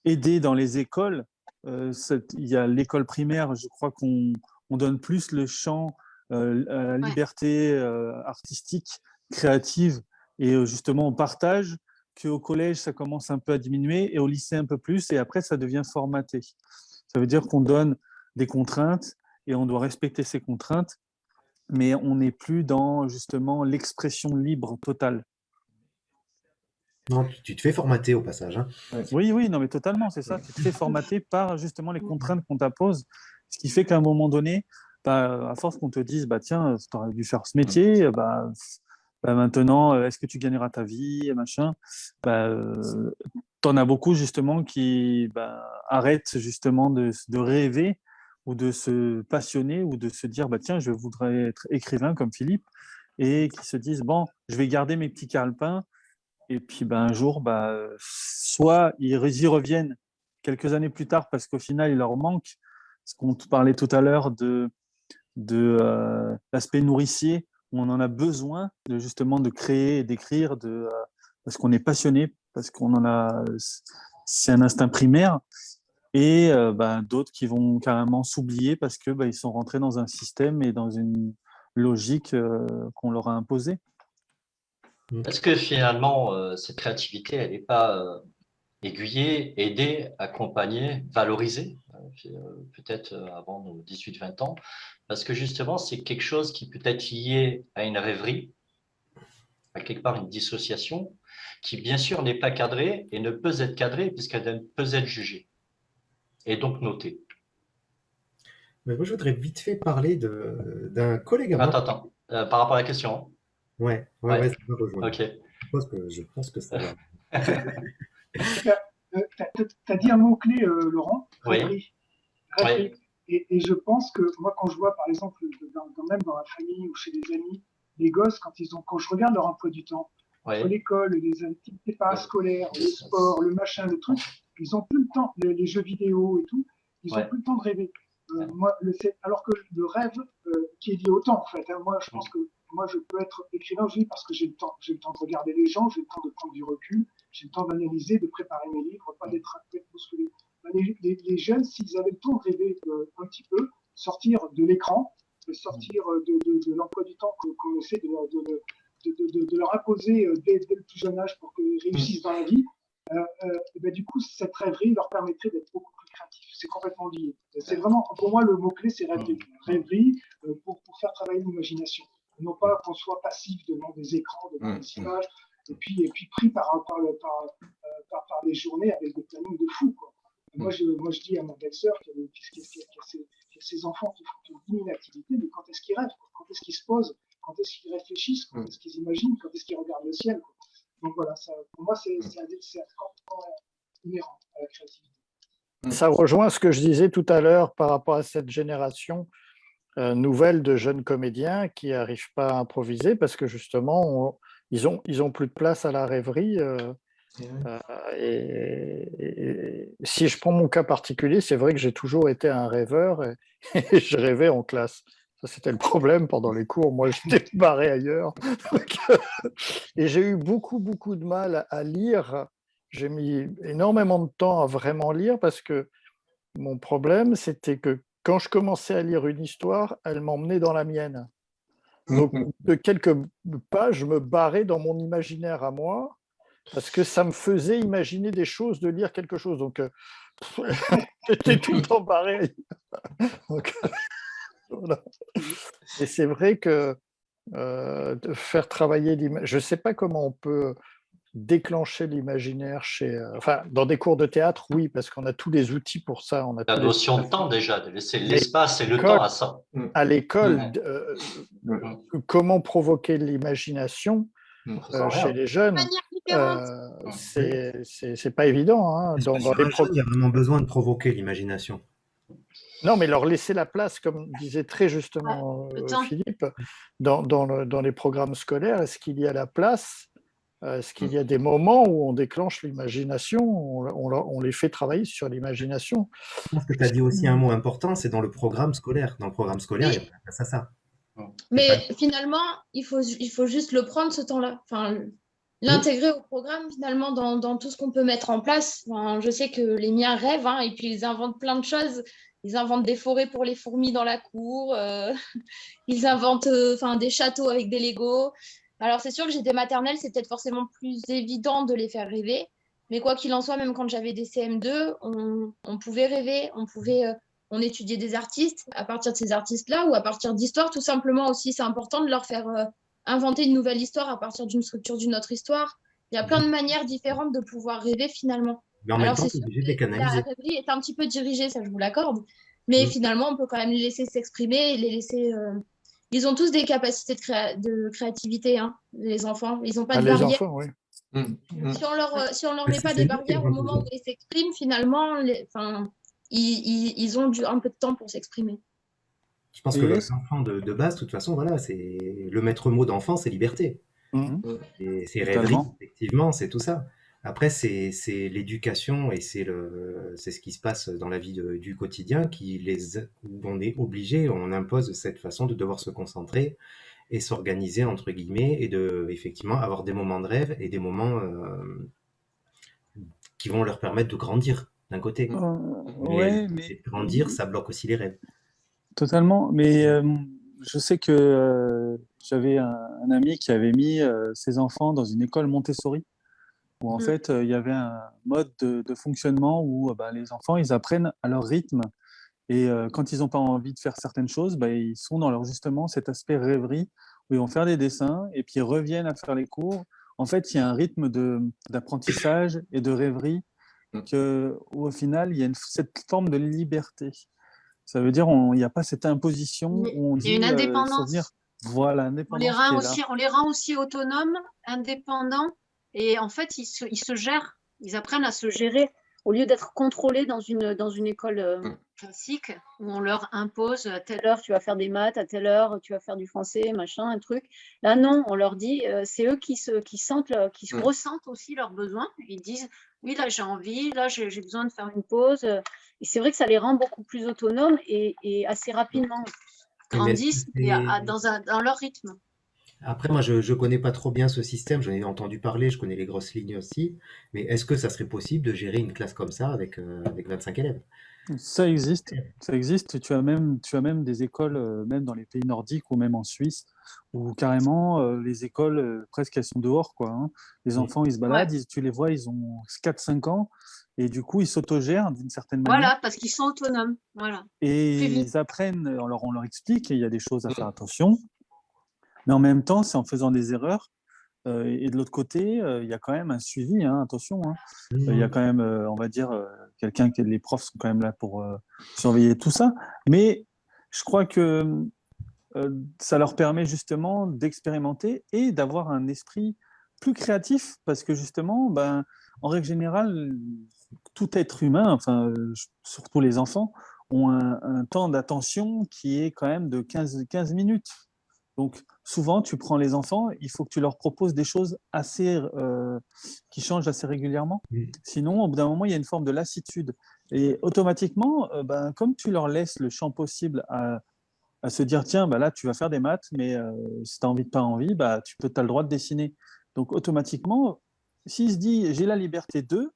aidé dans les écoles, il y a l'école primaire, je crois qu'on donne plus le champ à la liberté artistique, créative, et justement on partage, qu'au collège ça commence un peu à diminuer et au lycée un peu plus, et après ça devient formaté. Ça veut dire qu'on donne des contraintes et on doit respecter ces contraintes, mais on n'est plus dans justement l'expression libre totale. Non, tu te fais formater au passage. Hein. Oui, oui, non, mais totalement, c'est ça. Tu te fais formater par justement les contraintes qu'on t'impose, ce qui fait qu'à un moment donné, à force qu'on te dise, tiens, tu aurais dû faire ce métier, maintenant, est-ce que tu gagneras ta vie, machin, t'en as beaucoup justement qui arrêtent justement de rêver ou de se passionner ou de se dire, tiens, je voudrais être écrivain comme Philippe, et qui se disent, bon, je vais garder mes petits calepins. Et puis un jour, soit ils y reviennent quelques années plus tard parce qu'au final, il leur manque ce qu'on parlait tout à l'heure de l'aspect nourricier, où on en a besoin justement de créer et d'écrire, parce qu'on est passionné, parce qu'on en a, c'est un instinct primaire, et d'autres qui vont carrément s'oublier parce que ils sont rentrés dans un système et dans une logique qu'on leur a imposée. Parce que finalement, cette créativité, elle n'est pas aiguillée, aidée, accompagnée, valorisée, peut-être avant nos 18-20 ans, parce que justement, c'est quelque chose qui peut être lié à une rêverie, à quelque part une dissociation, qui bien sûr n'est pas cadrée et ne peut être cadrée puisqu'elle peut être jugée et donc notée. Mais moi, je voudrais vite fait parler d'un collègue à moi. Attends, par rapport à la question. Ouais, ça va rejoindre. Ok. Je pense que ça va. Tu as dit un mot-clé, Laurent, rêverie. Oui. Et je pense que moi, quand je vois, par exemple, même dans la famille ou chez des amis, les gosses, quand je regarde leur emploi du temps, entre l'école, les activités parascolaires, le sport, le machin, le truc, ils n'ont plus le temps, les jeux vidéo et tout, ils n'ont plus le temps de rêver. Alors que le rêve, qui est lié au temps, en fait, hein, moi, je pense que moi, je peux être écrivain aussi parce que j'ai le temps. J'ai le temps de regarder les gens, j'ai le temps de prendre du recul, j'ai le temps d'analyser, de préparer mes livres, pas d'être bousculé. Les jeunes, s'ils avaient le temps de rêver un petit peu, sortir de l'écran, sortir de l'emploi du temps qu'on essaie de leur imposer dès le plus jeune âge pour qu'ils réussissent dans la vie, du coup, cette rêverie leur permettrait d'être beaucoup plus créatifs. C'est complètement lié. C'est vraiment, pour moi, le mot-clé, c'est rêverie. Rêverie pour faire travailler l'imagination. Non pas qu'on soit passif devant des écrans, devant des images, et puis pris par les journées avec des plannings de fou, quoi. Moi, je dis à ma belle-sœur qui a ses enfants qui font 10 000 activités, mais quand est-ce qu'ils rêvent, quand est-ce qu'ils se posent, quand est-ce qu'ils réfléchissent, quand est-ce qu'ils imaginent, quand est-ce qu'ils regardent le ciel, quoi. Donc voilà, pour moi, c'est complètement inhérent à la créativité. Ça rejoint ce que je disais tout à l'heure par rapport à cette génération nouvelle de jeunes comédiens qui n'arrivent pas à improviser parce que justement, ils ont plus de place à la rêverie. Et si je prends mon cas particulier, c'est vrai que j'ai toujours été un rêveur et je rêvais en classe. Ça, c'était le problème pendant les cours. Moi, j'étais barré ailleurs. Et j'ai eu beaucoup de mal à lire. J'ai mis énormément de temps à vraiment lire parce que mon problème, c'était que quand je commençais à lire une histoire, elle m'emmenait dans la mienne. Donc, de quelques pages, je me barrais dans mon imaginaire à moi, parce que ça me faisait imaginer des choses, de lire quelque chose. Donc, j'étais tout le temps barré. Donc, voilà. Et c'est vrai que de faire travailler l'imaginaire, je ne sais pas comment on peut déclencher l'imaginaire enfin, dans des cours de théâtre, oui, parce qu'on a tous les outils pour ça. On a La tous les notion de temps déjà, de laisser Mais l'espace et le l'école- temps à ça. à l'école, Mhm. comment provoquer l'imagination Ça sert à chez rien. les jeunes, manière différente. c'est pas évident. Hein, Est-ce que dans sur les un jeune, il y a vraiment besoin de provoquer l'imagination? Non, mais leur laisser la place, comme disait très justement le temps. Philippe, dans les programmes scolaires, est-ce qu'il y a la place? Est-ce qu'il y a des moments où on déclenche l'imagination, on les fait travailler sur l'imagination? Je pense que tu as dit aussi un mot important, c'est dans le programme scolaire. Dans le programme scolaire, il y a pas de place à ça. Mais finalement, il faut juste le prendre ce temps-là. Enfin, l'intégrer au programme, finalement, dans tout ce qu'on peut mettre en place. Enfin, je sais que les miens rêvent, hein, et puis ils inventent plein de choses. Ils inventent des forêts pour les fourmis dans la cour. Ils inventent des châteaux avec des Legos. Alors, c'est sûr que j'ai des maternelles, c'est peut-être forcément plus évident de les faire rêver. Mais quoi qu'il en soit, même quand j'avais des CM2, on pouvait rêver, on étudiait des artistes à partir de ces artistes-là ou à partir d'histoires, tout simplement aussi. C'est important de leur faire inventer une nouvelle histoire à partir d'une structure d'une autre histoire. Il y a plein de manières différentes de pouvoir rêver finalement. Mais en même Alors, temps, c'est tu es sûr obligé de les que la canaliser. rêverie est un petit peu dirigée, ça je vous l'accorde. Mais finalement, on peut quand même les laisser s'exprimer et les laisser. Ils ont tous des capacités de créativité, hein, les enfants. Ils n'ont pas de Les barrières. enfants, oui. Si on leur met pas C'est des eux qui barrières au ont moment où ils s'expriment, finalement, ils ont un peu de temps pour s'exprimer. Je pense que l'enfant de base, de toute façon, voilà, c'est le maître mot d'enfant, c'est liberté. Et c'est rêverie, Totalement. effectivement, c'est tout ça. Après, c'est l'éducation et c'est ce qui se passe dans la vie du quotidien où on est obligé, on impose cette façon de devoir se concentrer et s'organiser, entre guillemets, et de, effectivement, avoir des moments de rêve et des moments qui vont leur permettre de grandir, d'un côté. Ouais, Mais grandir, ça bloque aussi les rêves. Totalement. Mais je sais que j'avais un ami qui avait mis ses enfants dans une école Montessori, où en fait, il y avait un mode de fonctionnement où les enfants, ils apprennent à leur rythme. Et quand ils n'ont pas envie de faire certaines choses, ils sont dans justement cet aspect rêverie, où ils vont faire des dessins et puis ils reviennent à faire les cours. En fait, il y a un rythme d'apprentissage et de rêverie où au final, il y a cette forme de liberté. Ça veut dire qu'il n'y a pas cette imposition où on dit il y a une indépendance. Voilà, indépendance. On les rend aussi autonomes, indépendants, et en fait, ils se gèrent. Ils apprennent à se gérer au lieu d'être contrôlés dans une école classique où on leur impose à telle heure tu vas faire des maths, à telle heure tu vas faire du français, machin, un truc. Là, non, on leur dit, c'est eux qui ressentent aussi leurs besoins. Ils disent, oui, là j'ai envie, là j'ai besoin de faire une pause. Et c'est vrai que ça les rend beaucoup plus autonomes et assez rapidement grandissent dans leur rythme. Après, moi, je connais pas trop bien ce système, j'en ai entendu parler, je connais les grosses lignes aussi, mais est-ce que ça serait possible de gérer une classe comme ça avec 25 élèves? Ça existe. Tu as même des écoles, même dans les pays nordiques ou même en Suisse, où carrément les écoles, presque elles sont dehors, quoi, hein. Les enfants, ils se baladent, tu les vois, ils ont 4-5 ans, et du coup, ils s'autogèrent d'une certaine manière. Voilà, parce qu'ils sont autonomes. Voilà. Et ils apprennent, alors on leur explique, et il y a des choses à faire attention, mais en même temps, c'est en faisant des erreurs. Et de l'autre côté, il y a quand même un suivi, hein, attention. Hein. Il y a quand même, on va dire, les profs sont quand même là pour surveiller tout ça. Mais je crois que ça leur permet justement d'expérimenter et d'avoir un esprit plus créatif parce que justement, en règle générale, tout être humain, enfin, surtout les enfants, ont un temps d'attention qui est quand même de 15 minutes. Donc, souvent, tu prends les enfants, il faut que tu leur proposes des choses qui changent assez régulièrement. Sinon, au bout d'un moment, il y a une forme de lassitude. Et automatiquement, comme tu leur laisses le champ possible à se dire, tiens, là, tu vas faire des maths, mais si tu n'as envie de pas envie, tu as le droit de dessiner. Donc, automatiquement, s'il se dit, j'ai la liberté de,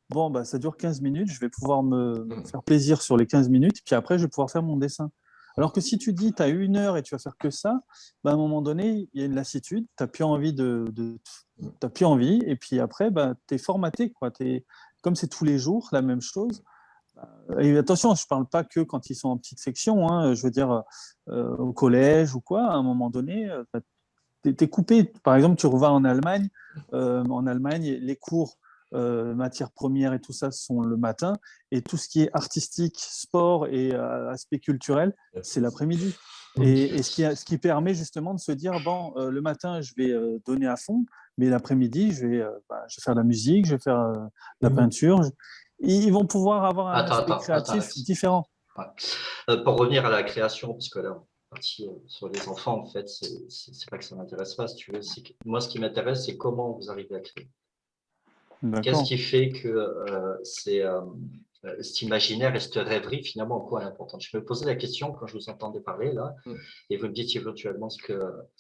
bon, bah, ça dure 15 minutes, je vais pouvoir me faire plaisir sur les 15 minutes, puis après, je vais pouvoir faire mon dessin. Alors que si tu dis, tu as 1 heure et tu vas faire que ça, bah, à un moment donné, il y a une lassitude, tu n'as plus envie t'as plus envie, et puis après, bah, tu es formaté, quoi. Comme c'est tous les jours la même chose. Et attention, je ne parle pas que quand ils sont en petite section, hein, je veux dire au collège ou quoi, à un moment donné, tu es coupé. Par exemple, tu vas en Allemagne, les cours matières premières et tout ça sont le matin, et tout ce qui est artistique, sport et aspect culturel, c'est l'après-midi. Et ce qui permet justement de se dire, bon, le matin, je vais donner à fond, mais l'après-midi, je vais faire de la musique, je vais faire de la peinture. Ils vont pouvoir avoir un aspect créatif différent. Ouais. Pour revenir à la création, parce que là, on est parti sur les enfants, en fait, c'est pas que ça m'intéresse pas, si tu veux. Moi, ce qui m'intéresse, c'est comment vous arrivez à créer. Qu'est-ce qui fait que cet imaginaire et cette rêverie, finalement, en quoi elle est importante? Je me posais la question quand je vous entendais parler, là, et vous me dites éventuellement ce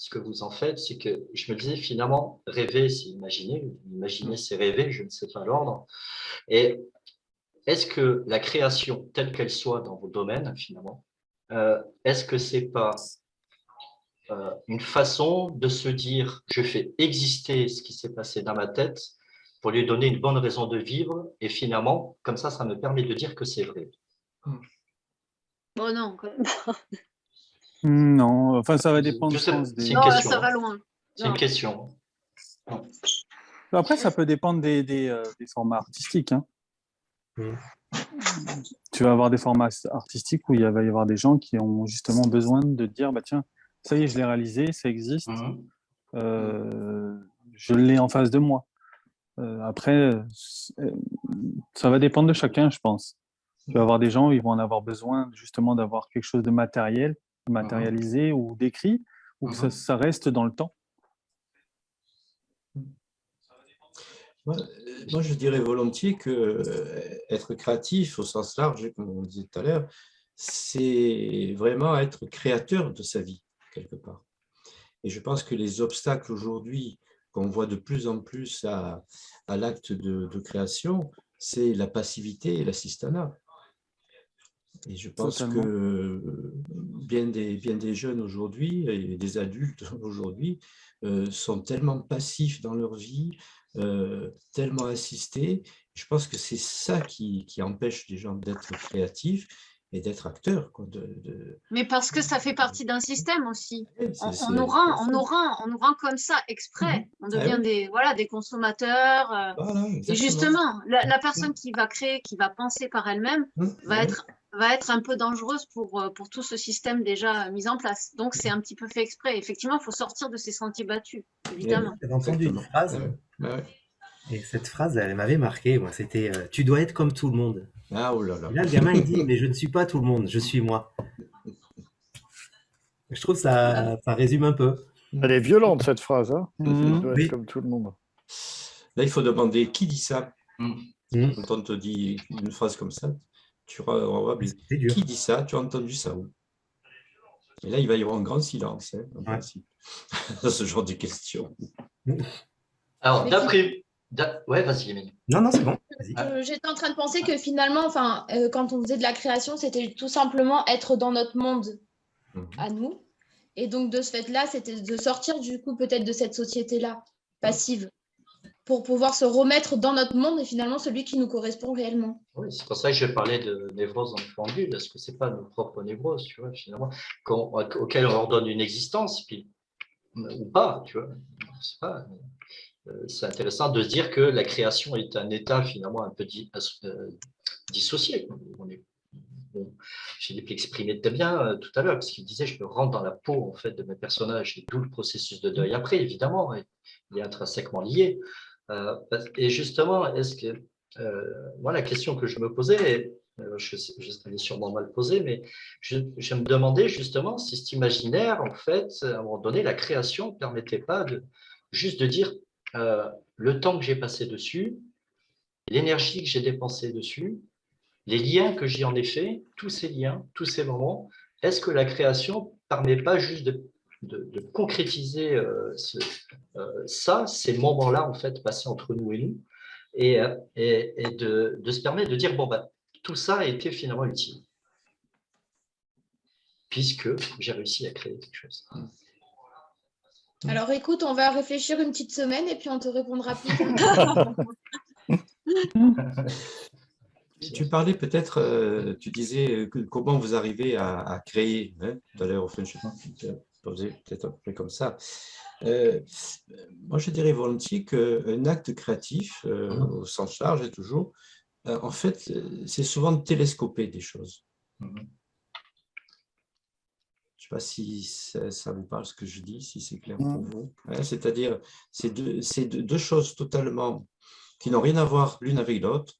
que vous en faites, c'est que je me disais, finalement, rêver, c'est imaginer, c'est rêver, je ne sais pas l'ordre. Et est-ce que la création, telle qu'elle soit dans vos domaines, finalement, est-ce que c'est pas une façon de se dire, je fais exister ce qui s'est passé dans ma tête pour lui donner une bonne raison de vivre, et finalement, comme ça me permet de dire que c'est vrai. Bon, non, quand même. Non, enfin, ça va dépendre du sens C'est des... une question. Ça va loin. C'est une question. Après, ça peut dépendre des formats artistiques, hein. Tu vas avoir des formats artistiques où il va y avoir des gens qui ont justement besoin de dire, bah tiens, ça y est, je l'ai réalisé, ça existe, je l'ai en face de moi. Après, ça va dépendre de chacun, je pense. Tu vas avoir des gens, ils vont en avoir besoin justement d'avoir quelque chose de matérialisé ou d'écrit, ou que ça reste dans le temps. Moi, je dirais volontiers que être créatif au sens large, comme on disait tout à l'heure, c'est vraiment être créateur de sa vie, quelque part. Et je pense que les obstacles aujourd'hui qu'on voit de plus en plus à l'acte de création, c'est la passivité et l'assistanat. Et je pense que bien des jeunes aujourd'hui et des adultes aujourd'hui sont tellement passifs dans leur vie, tellement assistés. Je pense que c'est ça qui empêche les gens d'être créatifs et d'être acteurs, quoi, Mais parce que ça fait partie d'un système aussi. Ouais, On nous rend comme ça exprès. On devient des consommateurs. Voilà, et justement, la personne qui va créer, qui va penser par elle-même, va être un peu dangereuse pour tout ce système déjà mis en place. Donc, c'est un petit peu fait exprès. Effectivement, il faut sortir de ces sentiers battus, évidemment. J'avais entendu une phrase, et cette phrase, elle m'avait marqué. Moi, c'était « Tu dois être comme tout le monde ». Ah, oh là là. Et là, le gamin, il dit « Mais je ne suis pas tout le monde, je suis moi ». Je trouve que ça résume un peu. Elle est violente, cette phrase. Hein. Tu dois être comme tout le monde. Là, il faut demander qui dit ça. Quand on te dit une phrase comme ça, tu vas qui dit ça? Tu as entendu ça où? Et là, il va y avoir un grand silence, hein, en principe, dans ce genre de questions. Alors, ouais, vas-y, Émilie. Non, c'est bon. J'étais en train de penser que finalement, quand on faisait de la création, c'était tout simplement être dans notre monde à nous. Et donc, de ce fait-là, c'était de sortir du coup peut-être de cette société-là, passive, pour pouvoir se remettre dans notre monde et finalement celui qui nous correspond réellement. Oui, c'est pour ça que je parlais de névrose infondue, parce que ce n'est pas nos propres névroses, tu vois, finalement, auxquelles on leur donne une existence, puis, ou pas, tu vois. C'est intéressant de se dire que la création est un état finalement un peu dissocié. J'ai exprimé très bien tout à l'heure, parce qu'il disait je me rentre dans la peau en fait de mes personnages, et d'où le processus de deuil après, évidemment, il est intrinsèquement lié. Et justement, est-ce que moi la question que je me posais, je l'ai sûrement mal posée, mais je me demandais justement si cet imaginaire, en fait, à un moment donné, la création ne permettait pas juste de dire le temps que j'ai passé dessus, l'énergie que j'ai dépensée dessus, les liens que j'y en ai fait, tous ces liens, tous ces moments, est-ce que la création ne permet pas juste de concrétiser ces moments-là, en fait, passés entre nous et nous, et de se permettre de dire, bon, bah, tout ça a été finalement utile, puisque j'ai réussi à créer quelque chose. Alors écoute, on va réfléchir une petite semaine et puis on te répondra plus tard. Tu parlais peut-être, tu disais comment vous arrivez à créer, hein, tout à l'heure, enfin, je posais peut-être un peu comme ça. Moi, je dirais volontiers qu'un acte créatif, au sens large, est toujours, en fait, c'est souvent de télescoper des choses. Je ne sais pas si ça vous parle ce que je dis, si c'est clair pour vous. Hein, c'est-à-dire, c'est deux choses totalement qui n'ont rien à voir l'une avec l'autre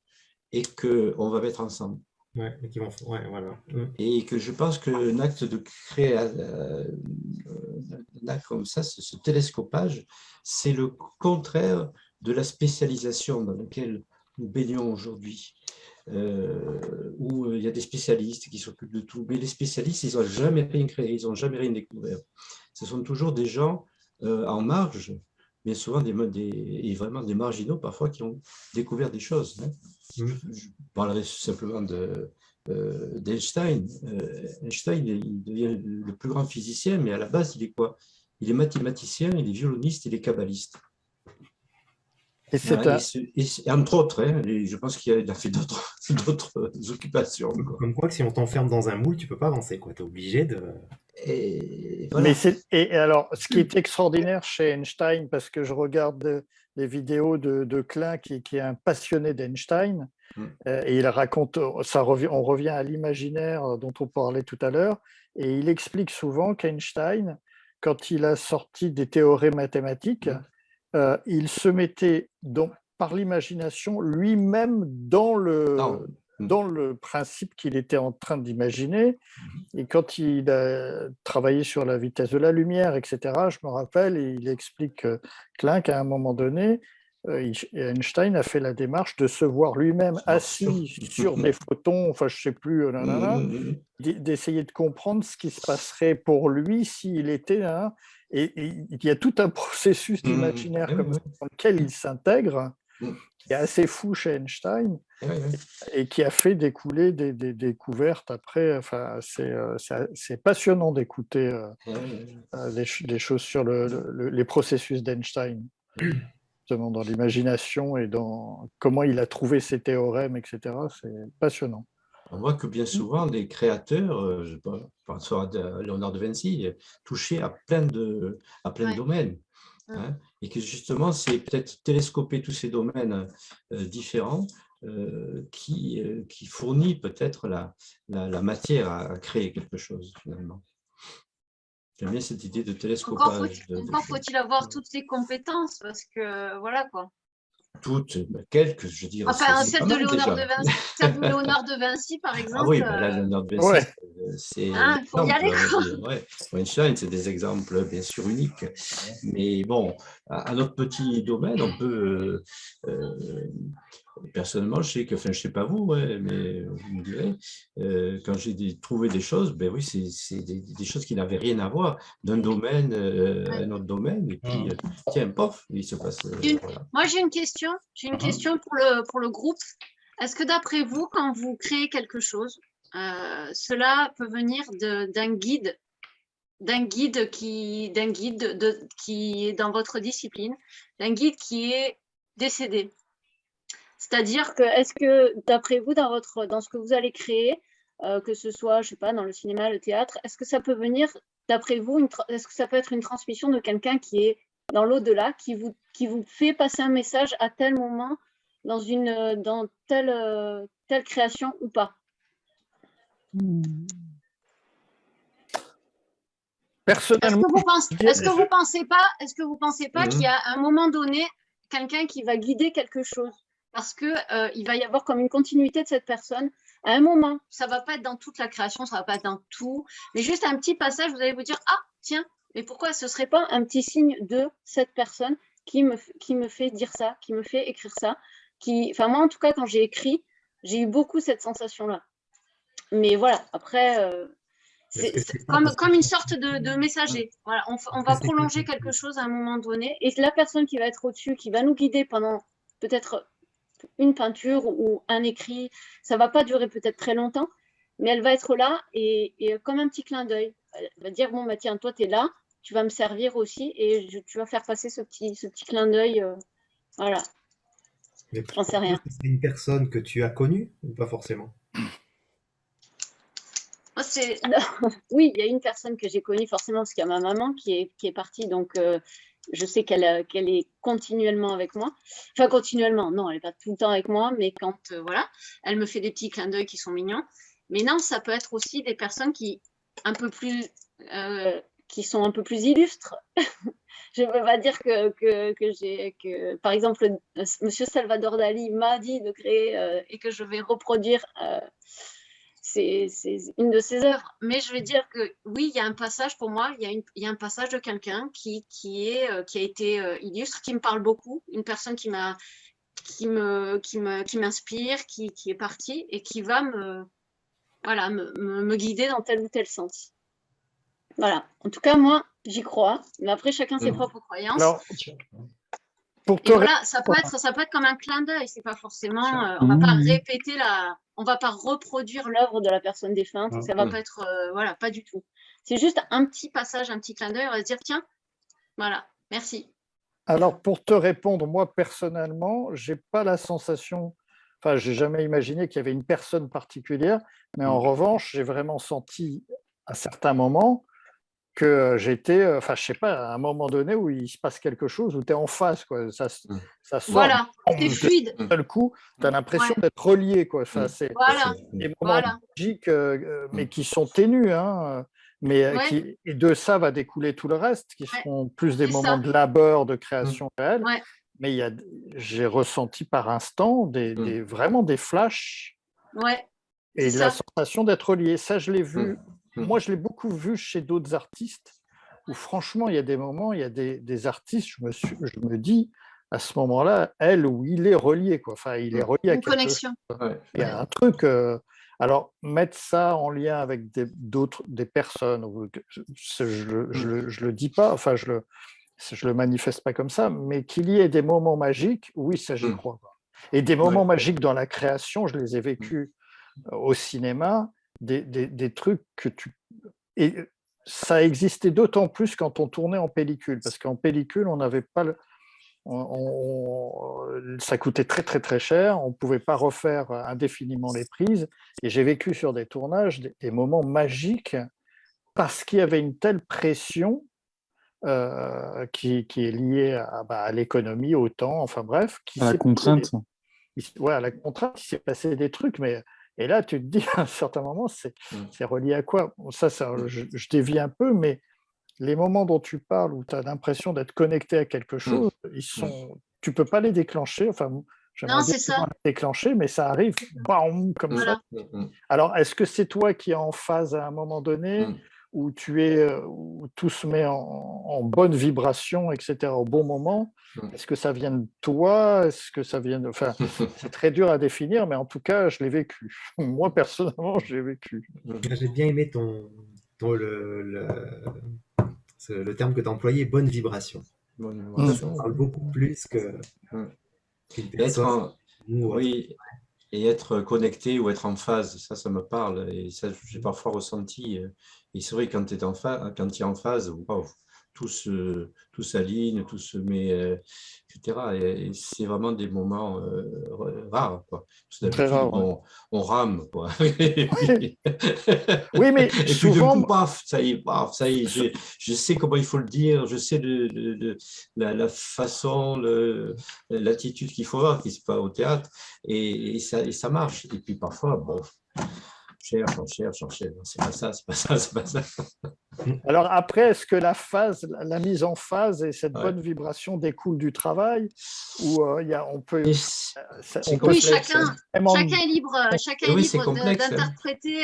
et qu'on va mettre ensemble. Ouais, voilà. Et que je pense qu'un acte de créer un acte comme ça, ce télescopage, c'est le contraire de la spécialisation dans laquelle nous baignons aujourd'hui, où il y a des spécialistes qui s'occupent de tout. Mais les spécialistes, ils n'ont jamais rien créé, ils n'ont jamais rien découvert. Ce sont toujours des gens en marge, mais souvent et vraiment des marginaux parfois qui ont découvert des choses. Hein. Je parlerai simplement d'Einstein. Einstein, il devient le plus grand physicien, mais à la base, il est quoi? Il est mathématicien, il est violoniste, il est kabbaliste. Et et entre autres, hein, je pense qu'il a fait d'autres occupations. Comme quoi que si on t'enferme dans un moule, tu ne peux pas avancer, quoi. Tu es obligé de... Voilà. Et alors, ce qui est extraordinaire chez Einstein, parce que je regarde des vidéos de Klein, qui est un passionné d'Einstein, et il raconte, on revient à l'imaginaire dont on parlait tout à l'heure, et il explique souvent qu'Einstein, quand il a sorti des théorèmes mathématiques, il se mettait par l'imagination lui-même dans le principe qu'il était en train d'imaginer. Et quand il a travaillé sur la vitesse de la lumière, etc., je me rappelle, et il explique Klein qu'à un moment donné, Einstein a fait la démarche de se voir lui-même assis sur des photons, enfin je ne sais plus, d'essayer de comprendre ce qui se passerait pour lui s'il était un... Et il y a tout un processus d'imaginaire comme ça, dans lequel il s'intègre, qui est assez fou chez Einstein, et qui a fait découler des découvertes après. Enfin, c'est passionnant d'écouter des choses sur les processus d'Einstein, justement dans l'imagination et dans comment il a trouvé ses théorèmes, etc. C'est passionnant. On voit que bien souvent, les créateurs, je pense à Léonard de Vinci, touchaient à plein de domaines. Hein, et que justement, c'est peut-être télescoper tous ces domaines différents qui fournit peut-être la matière à créer quelque chose, finalement. J'aime bien cette idée de télescopage. Encore faut-il avoir toutes les compétences, parce que voilà quoi. Toutes, quelques, je dirais. Enfin, celle de Léonard de Vinci, par exemple. Ah oui, là, Léonard de Vinci, c'est. Il faut y aller. Einstein, c'est des exemples bien sûr uniques. Mais bon, à notre petit domaine, on peut. Personnellement, je sais que, enfin, je ne sais pas vous, mais vous me direz, quand j'ai trouvé des choses, ben oui, c'est des choses qui n'avaient rien à voir d'un domaine à un autre domaine, et puis, tiens, pof, il se passe. Voilà. Moi, j'ai une question. J'ai une question pour le groupe. Est-ce que d'après vous, quand vous créez quelque chose, cela peut venir d'un guide qui est dans votre discipline, d'un guide qui est décédé? C'est-à-dire que, est-ce que, d'après vous, dans ce que vous allez créer, que ce soit, je ne sais pas, dans le cinéma, le théâtre, est-ce que ça peut venir, d'après vous, est-ce que ça peut être une transmission de quelqu'un qui est dans l'au-delà, qui vous fait passer un message à tel moment dans telle création ou pas? Personnellement, est-ce que vous pensez pas qu'il y a à un moment donné quelqu'un qui va guider quelque chose? Parce que il va y avoir comme une continuité de cette personne. À un moment, ça ne va pas être dans toute la création, ça ne va pas être dans tout, mais juste un petit passage, vous allez vous dire, ah, tiens, mais pourquoi ce ne serait pas un petit signe de cette personne qui me fait dire ça, qui me fait écrire ça, enfin, moi, en tout cas, quand j'ai écrit, j'ai eu beaucoup cette sensation-là. Mais voilà, après, c'est comme une sorte de messager. Voilà, on va prolonger quelque chose à un moment donné, et la personne qui va être au-dessus, qui va nous guider pendant peut-être une peinture ou un écrit. Ça ne va pas durer peut-être très longtemps, mais elle va être là et comme un petit clin d'œil. Elle va dire, bon, bah, tiens, toi, tu es là, tu vas me servir aussi et tu vas faire passer ce petit clin d'œil. Voilà, Mais j'en sais rien. c'est une personne que tu as connue ou pas forcément? Moi, oui, il y a une personne que j'ai connue forcément parce qu'il y a ma maman qui est partie, donc je sais qu'elle est continuellement avec moi. Enfin, continuellement, non, elle n'est pas tout le temps avec moi, mais quand, voilà, elle me fait des petits clins d'œil qui sont mignons. Mais non, ça peut être aussi des personnes qui sont un peu plus illustres. Je ne peux pas dire que par exemple, Monsieur Salvador Dali m'a dit de créer et que je vais reproduire c'est une de ses œuvres. Mais je vais dire que oui, il y a un passage pour moi, il y a un passage de quelqu'un qui a été illustre, qui me parle beaucoup, une personne qui m'inspire, qui est partie et qui va me guider dans tel ou tel sens. Voilà. En tout cas, moi, j'y crois. Mais après, chacun ses propres croyances. Alors, pour te et voilà, ça peut être comme un clin d'œil. C'est pas forcément. On va pas répéter on va pas reproduire l'œuvre de la personne défunte. Ça va pas être, voilà, pas du tout. C'est juste un petit passage, un petit clin d'œil. On va se dire, tiens, voilà, merci. Alors, pour te répondre, moi, personnellement, j'ai pas la sensation, enfin, j'ai jamais imaginé qu'il y avait une personne particulière, mais en revanche, j'ai vraiment senti à certains moments que j'étais, enfin, je sais pas, à un moment donné où il se passe quelque chose, où tu es en face, quoi. Ça sort. Voilà, c'est fluide. D'un coup, tu as l'impression d'être relié, quoi. Enfin, c'est Voilà. des moments magiques, mais qui sont ténus, hein, mais et de ça va découler tout le reste, qui seront plus des moments de labeur, de création réelle. Mais j'ai ressenti par instant vraiment des flashs et la sensation d'être relié. Ça, je l'ai vu. Moi, je l'ai beaucoup vu chez d'autres artistes où, franchement, il y a des moments, il y a des artistes, je me dis, à ce moment-là, elle ou il est relié, quoi. Enfin, il est relié à quelque connexion. chose. Il y a un truc. Alors, mettre ça en lien avec des personnes, je le dis pas, enfin, je le manifeste pas comme ça, mais qu'il y ait des moments magiques, oui, ça, j'y crois. Et des moments magiques dans la création, je les ai vécus au cinéma. Des trucs et ça existait d'autant plus quand on tournait en pellicule, parce qu'en pellicule, on n'avait pas ça coûtait très très très cher, on ne pouvait pas refaire indéfiniment les prises, et j'ai vécu sur des tournages des moments magiques parce qu'il y avait une telle pression qui est liée à l'économie, au temps, enfin bref. À la contrainte. À la contrainte, il s'est passé des trucs, mais et là, tu te dis, à un certain moment, c'est relié à quoi? Ça, je dévie un peu, mais les moments dont tu parles, où tu as l'impression d'être connecté à quelque chose, tu ne peux pas les déclencher. Enfin, j'aimerais bien les déclencher, mais ça arrive bam, comme ça. Alors, est-ce que c'est toi qui es en phase à un moment donné, où tout se met en bonne vibration, etc., au bon moment? Est-ce que ça vient de toi? Est-ce que ça vient de... Enfin, c'est très dur à définir, mais en tout cas, je l'ai vécu. Moi, personnellement, je l'ai vécu. J'ai bien aimé le terme que tu as employé, bonne vibration. Bonne vibration. Ça parle beaucoup plus qu'une personne. Oui, et être connecté ou être en phase, ça me parle. Et ça, j'ai parfois ressenti. Et c'est vrai, quand tu es en phase, wow, tout s'aligne, tout se met, etc. Et c'est vraiment des moments rares, quoi. Très rare, on rame, quoi. Oui, mais et souvent... puis, paf, ça y est, je sais comment il faut le dire, je sais la façon, l'attitude qu'il faut avoir, qui se passe au théâtre, et ça marche. Et puis parfois, bon... On cherche. C'est pas ça. Alors après, est-ce que la mise en phase et cette bonne vibration découle du travail, ou on peut... Oui, chacun est libre d'interpréter.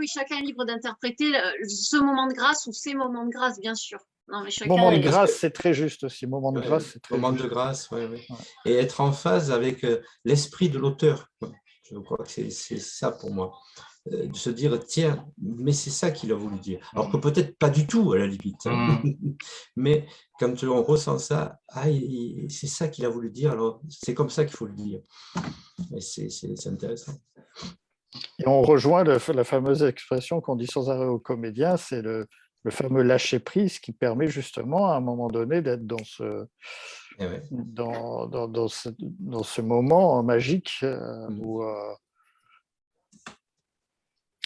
Chacun est libre d'interpréter ce moment de grâce ou ces moments de grâce, bien sûr. Non, mais moment de grâce, c'est très juste aussi. Moment de grâce, c'est très moment juste. De grâce, oui. Et être en phase avec l'esprit de l'auteur. Je crois que c'est ça pour moi. de se dire, tiens, mais c'est ça qu'il a voulu dire. Alors que peut-être pas du tout, à la limite. Mais quand on ressent ça, c'est ça qu'il a voulu dire, alors c'est comme ça qu'il faut le dire. Et c'est intéressant. Et on rejoint la fameuse expression qu'on dit sans arrêt aux comédiens, c'est le fameux lâcher-prise qui permet justement à un moment donné d'être dans ce moment magique où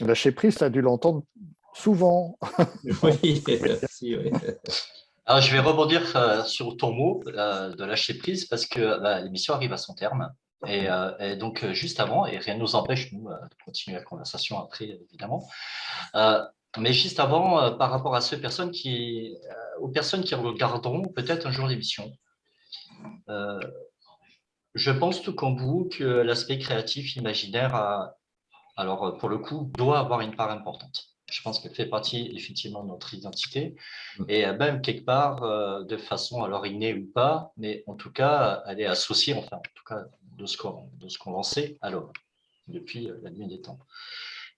lâcher-prise, tu as dû l'entendre souvent. Oui, merci. Oui. Alors, je vais rebondir sur ton mot de lâcher prise parce que l'émission arrive à son terme. Et donc, juste avant, et rien ne nous empêche, nous, de continuer la conversation après, évidemment. Mais juste avant, par rapport à aux personnes qui regarderont peut-être un jour l'émission, je pense tout comme vous que l'aspect créatif, imaginaire, alors pour le coup, doit avoir une part importante. Je pense qu'elle fait partie effectivement de notre identité et même quelque part, de façon alors innée ou pas, mais en tout cas, elle est associée, enfin en tout cas de ce qu'on en sait alors depuis la nuit des temps.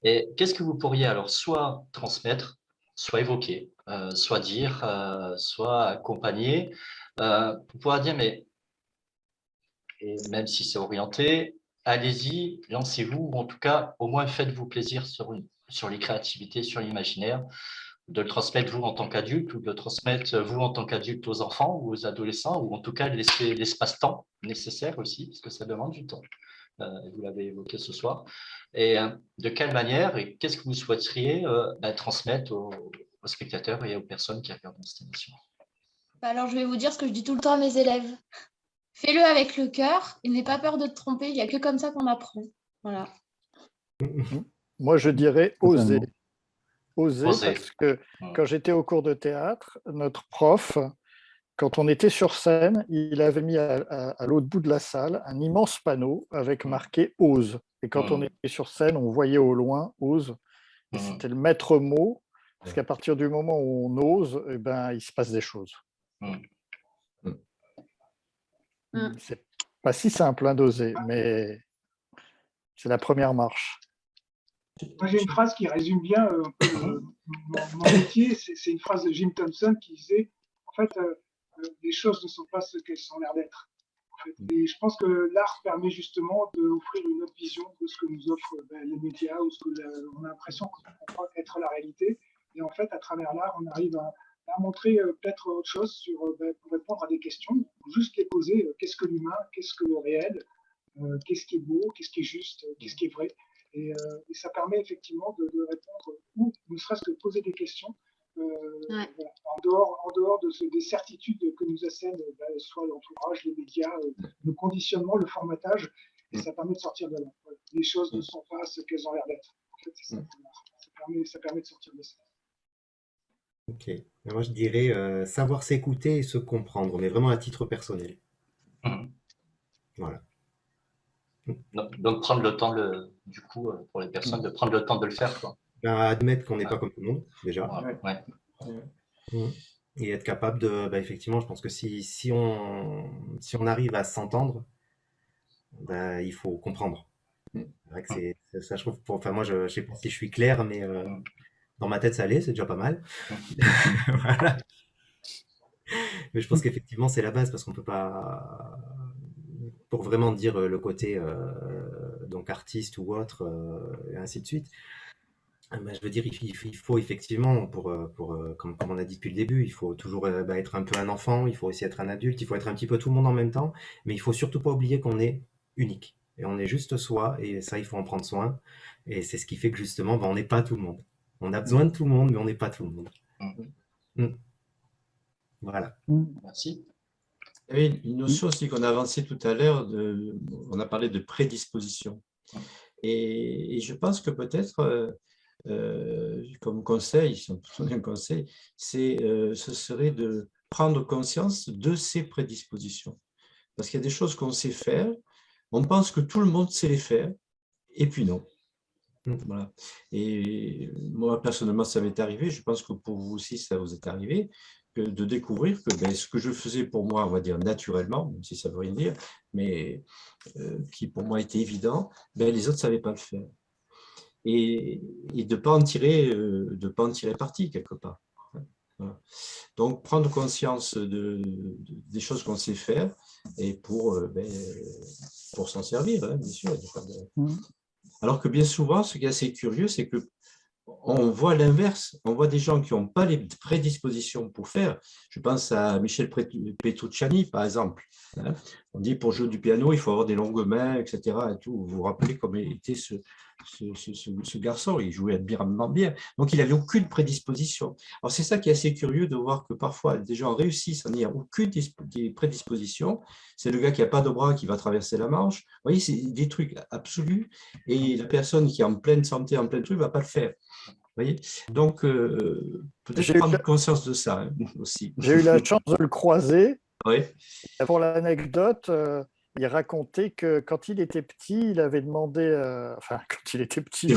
Et qu'est-ce que vous pourriez alors soit transmettre, soit évoquer, soit dire, soit accompagner, pour pouvoir dire, mais et même si c'est orienté, allez-y, lancez-vous, ou en tout cas, au moins faites-vous plaisir sur les créativités, sur l'imaginaire, de le transmettre vous en tant qu'adulte, ou de le transmettre vous en tant qu'adulte aux enfants ou aux adolescents, ou en tout cas de laisser l'espace-temps nécessaire aussi, parce que ça demande du temps. Vous l'avez évoqué ce soir. Et de quelle manière et qu'est-ce que vous souhaiteriez transmettre aux spectateurs et aux personnes qui regardent cette émission? Alors, je vais vous dire ce que je dis tout le temps à mes élèves. Fais-le avec le cœur et n'aie pas peur de te tromper. Il n'y a que comme ça qu'on apprend. Voilà. Moi, je dirais oser. Oser. Parce que quand j'étais au cours de théâtre, notre prof, quand on était sur scène, il avait mis à l'autre bout de la salle un immense panneau avec marqué « Ose ». Et quand on était sur scène, on voyait au loin « Ose ». Et c'était le maître mot, parce qu'à partir du moment où on ose, eh ben, il se passe des choses. C'est pas si simple d'oser, mais c'est la première marche. Moi, j'ai une phrase qui résume bien mon métier. C'est une phrase de Jim Thompson qui disait en fait, les choses ne sont pas ce qu'elles sont l'air d'être. En fait. Et je pense que l'art permet justement d'offrir une autre vision de ce que nous offrent les médias ou ce que on a l'impression qu'on croit être la réalité. Et en fait, à travers l'art, on arrive à montrer peut-être autre chose pour répondre à des questions, ou juste les poser. Qu'est-ce que l'humain? Qu'est-ce que le réel? Qu'est-ce qui est beau? Qu'est-ce qui est juste? Qu'est-ce qui est vrai? Et ça permet effectivement de répondre ou ne serait-ce que poser des questions voilà, en dehors des certitudes que nous assènent soit l'entourage, les médias, le conditionnement, le formatage, et ça permet de sortir de là. Voilà. Les choses ne sont pas ce qu'elles ont l'air d'être. En fait, c'est ça. Ça permet de sortir de ça. Ok. Moi, je dirais savoir s'écouter et se comprendre, mais vraiment à titre personnel. Voilà. Donc, prendre le temps, du coup, pour les personnes, de prendre le temps de le faire. Quoi. Admettre qu'on n'est pas comme tout le monde, déjà. Ouais. Et être capable de... effectivement, je pense que si on arrive à s'entendre, il faut comprendre. C'est vrai que c'est ça, je trouve. Enfin, moi, je ne sais pas si je suis clair, mais dans ma tête, ça allait, c'est déjà pas mal. Voilà. Mais je pense qu'effectivement, c'est la base, parce qu'on ne peut pas... Pour vraiment dire le côté donc artiste ou autre, et ainsi de suite, je veux dire, il faut effectivement, comme on a dit depuis le début, il faut toujours être un peu un enfant, il faut aussi être un adulte, il faut être un petit peu tout le monde en même temps, mais il faut surtout pas oublier qu'on est unique. Et on est juste soi, et ça, il faut en prendre soin. Et c'est ce qui fait que justement, on n'est pas tout le monde. On a besoin de tout le monde, mais on n'est pas tout le monde. Voilà. Merci. Il y avait une notion aussi qu'on a avancée tout à l'heure, on a parlé de prédisposition. Et je pense que peut-être, comme conseil, si on peut donner un conseil, ce serait de prendre conscience de ces prédispositions. Parce qu'il y a des choses qu'on sait faire, on pense que tout le monde sait les faire, et puis non. Voilà. Et moi, personnellement, ça m'est arrivé, je pense que pour vous aussi, ça vous est arrivé, de découvrir que ce que je faisais pour moi, on va dire naturellement, même si ça ne veut rien dire, mais qui pour moi était évident, les autres ne savaient pas le faire. et de ne pas en tirer parti quelque part. Voilà. Donc, prendre conscience des choses qu'on sait faire et pour s'en servir, hein, bien sûr. Alors que bien souvent, ce qui est assez curieux, c'est que on voit l'inverse. On voit des gens qui n'ont pas les prédispositions pour faire. Je pense à Michel Petrucciani, par exemple. Hein. On dit pour jouer du piano, il faut avoir des longues mains, etc. Et tout. Vous vous rappelez comment était ce garçon? Il jouait admirablement bien. Donc, il n'avait aucune prédisposition. Alors, c'est ça qui est assez curieux de voir que parfois, des gens réussissent en n'ayant aucune prédisposition. C'est le gars qui n'a pas de bras qui va traverser la Manche. Vous voyez, c'est des trucs absolus. Et la personne qui est en pleine santé, en plein truc, ne va pas le faire. Vous voyez, donc, peut-être prendre conscience de ça hein, aussi. J'ai eu la chance de le croiser. Oui. Pour l'anecdote, il racontait que quand il était petit, il avait demandé, quand il était petit,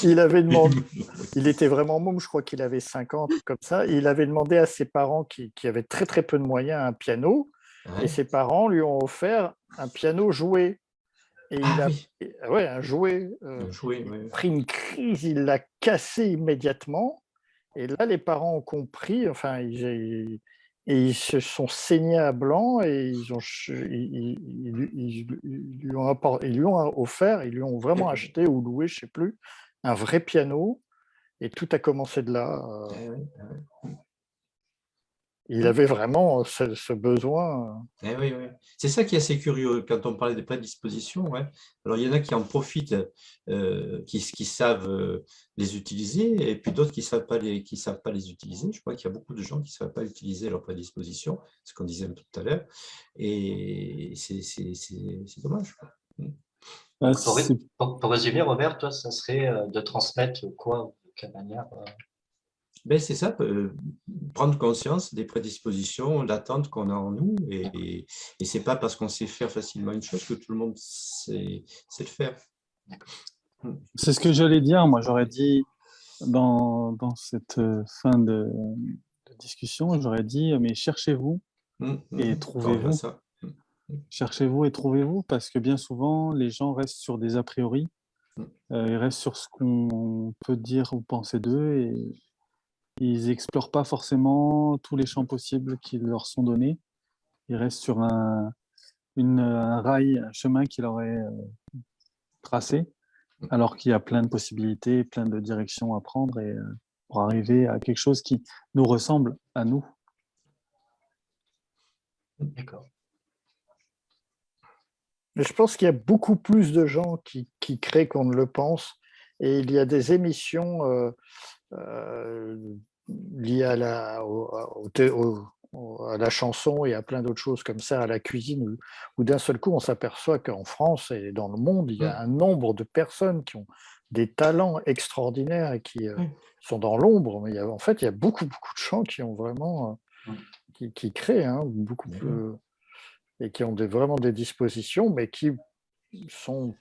il était vraiment môme, je crois qu'il avait 50, comme ça, il avait demandé à ses parents qui avaient très très peu de moyens un piano, et ses parents lui ont offert un piano joué. Et un jouet. Il a pris une crise, il l'a cassé immédiatement. Et là, les parents ont compris, ils se sont saignés à blanc et ils lui ont offert, ils lui ont vraiment acheté ou loué, je ne sais plus, un vrai piano. Et tout a commencé de là. Il avait vraiment ce besoin. Oui. C'est ça qui est assez curieux quand on parlait des prédispositions. Ouais. Alors, il y en a qui en profitent, qui savent les utiliser, et puis d'autres qui ne savent pas les utiliser. Je crois qu'il y a beaucoup de gens qui ne savent pas utiliser leurs prédispositions, ce qu'on disait tout à l'heure, et c'est dommage. Pour résumer, Robert, toi, ça serait de transmettre quoi, de quelle manière c'est ça, prendre conscience des prédispositions, l'attente qu'on a en nous, et ce n'est pas parce qu'on sait faire facilement une chose que tout le monde sait le faire. C'est ce que j'allais dire, moi j'aurais dit dans cette fin de discussion, j'aurais dit, mais cherchez-vous et trouvez-vous. Cherchez-vous et trouvez-vous, parce que bien souvent, les gens restent sur des a priori, ils restent sur ce qu'on peut dire ou penser d'eux, et ils n'explorent pas forcément tous les champs possibles qui leur sont donnés. Ils restent sur un rail, un chemin qui leur est tracé, alors qu'il y a plein de possibilités, plein de directions à prendre et, pour arriver à quelque chose qui nous ressemble à nous. D'accord. Mais je pense qu'il y a beaucoup plus de gens qui créent qu'on ne le pense. Et il y a des émissions liées à la chanson et à plein d'autres choses comme ça, à la cuisine, où d'un seul coup, on s'aperçoit qu'en France et dans le monde, il y a un nombre de personnes qui ont des talents extraordinaires et qui sont dans l'ombre. Mais en fait, il y a beaucoup, beaucoup de gens qui ont vraiment... qui créent, beaucoup plus... et qui ont vraiment des dispositions, mais qui sont,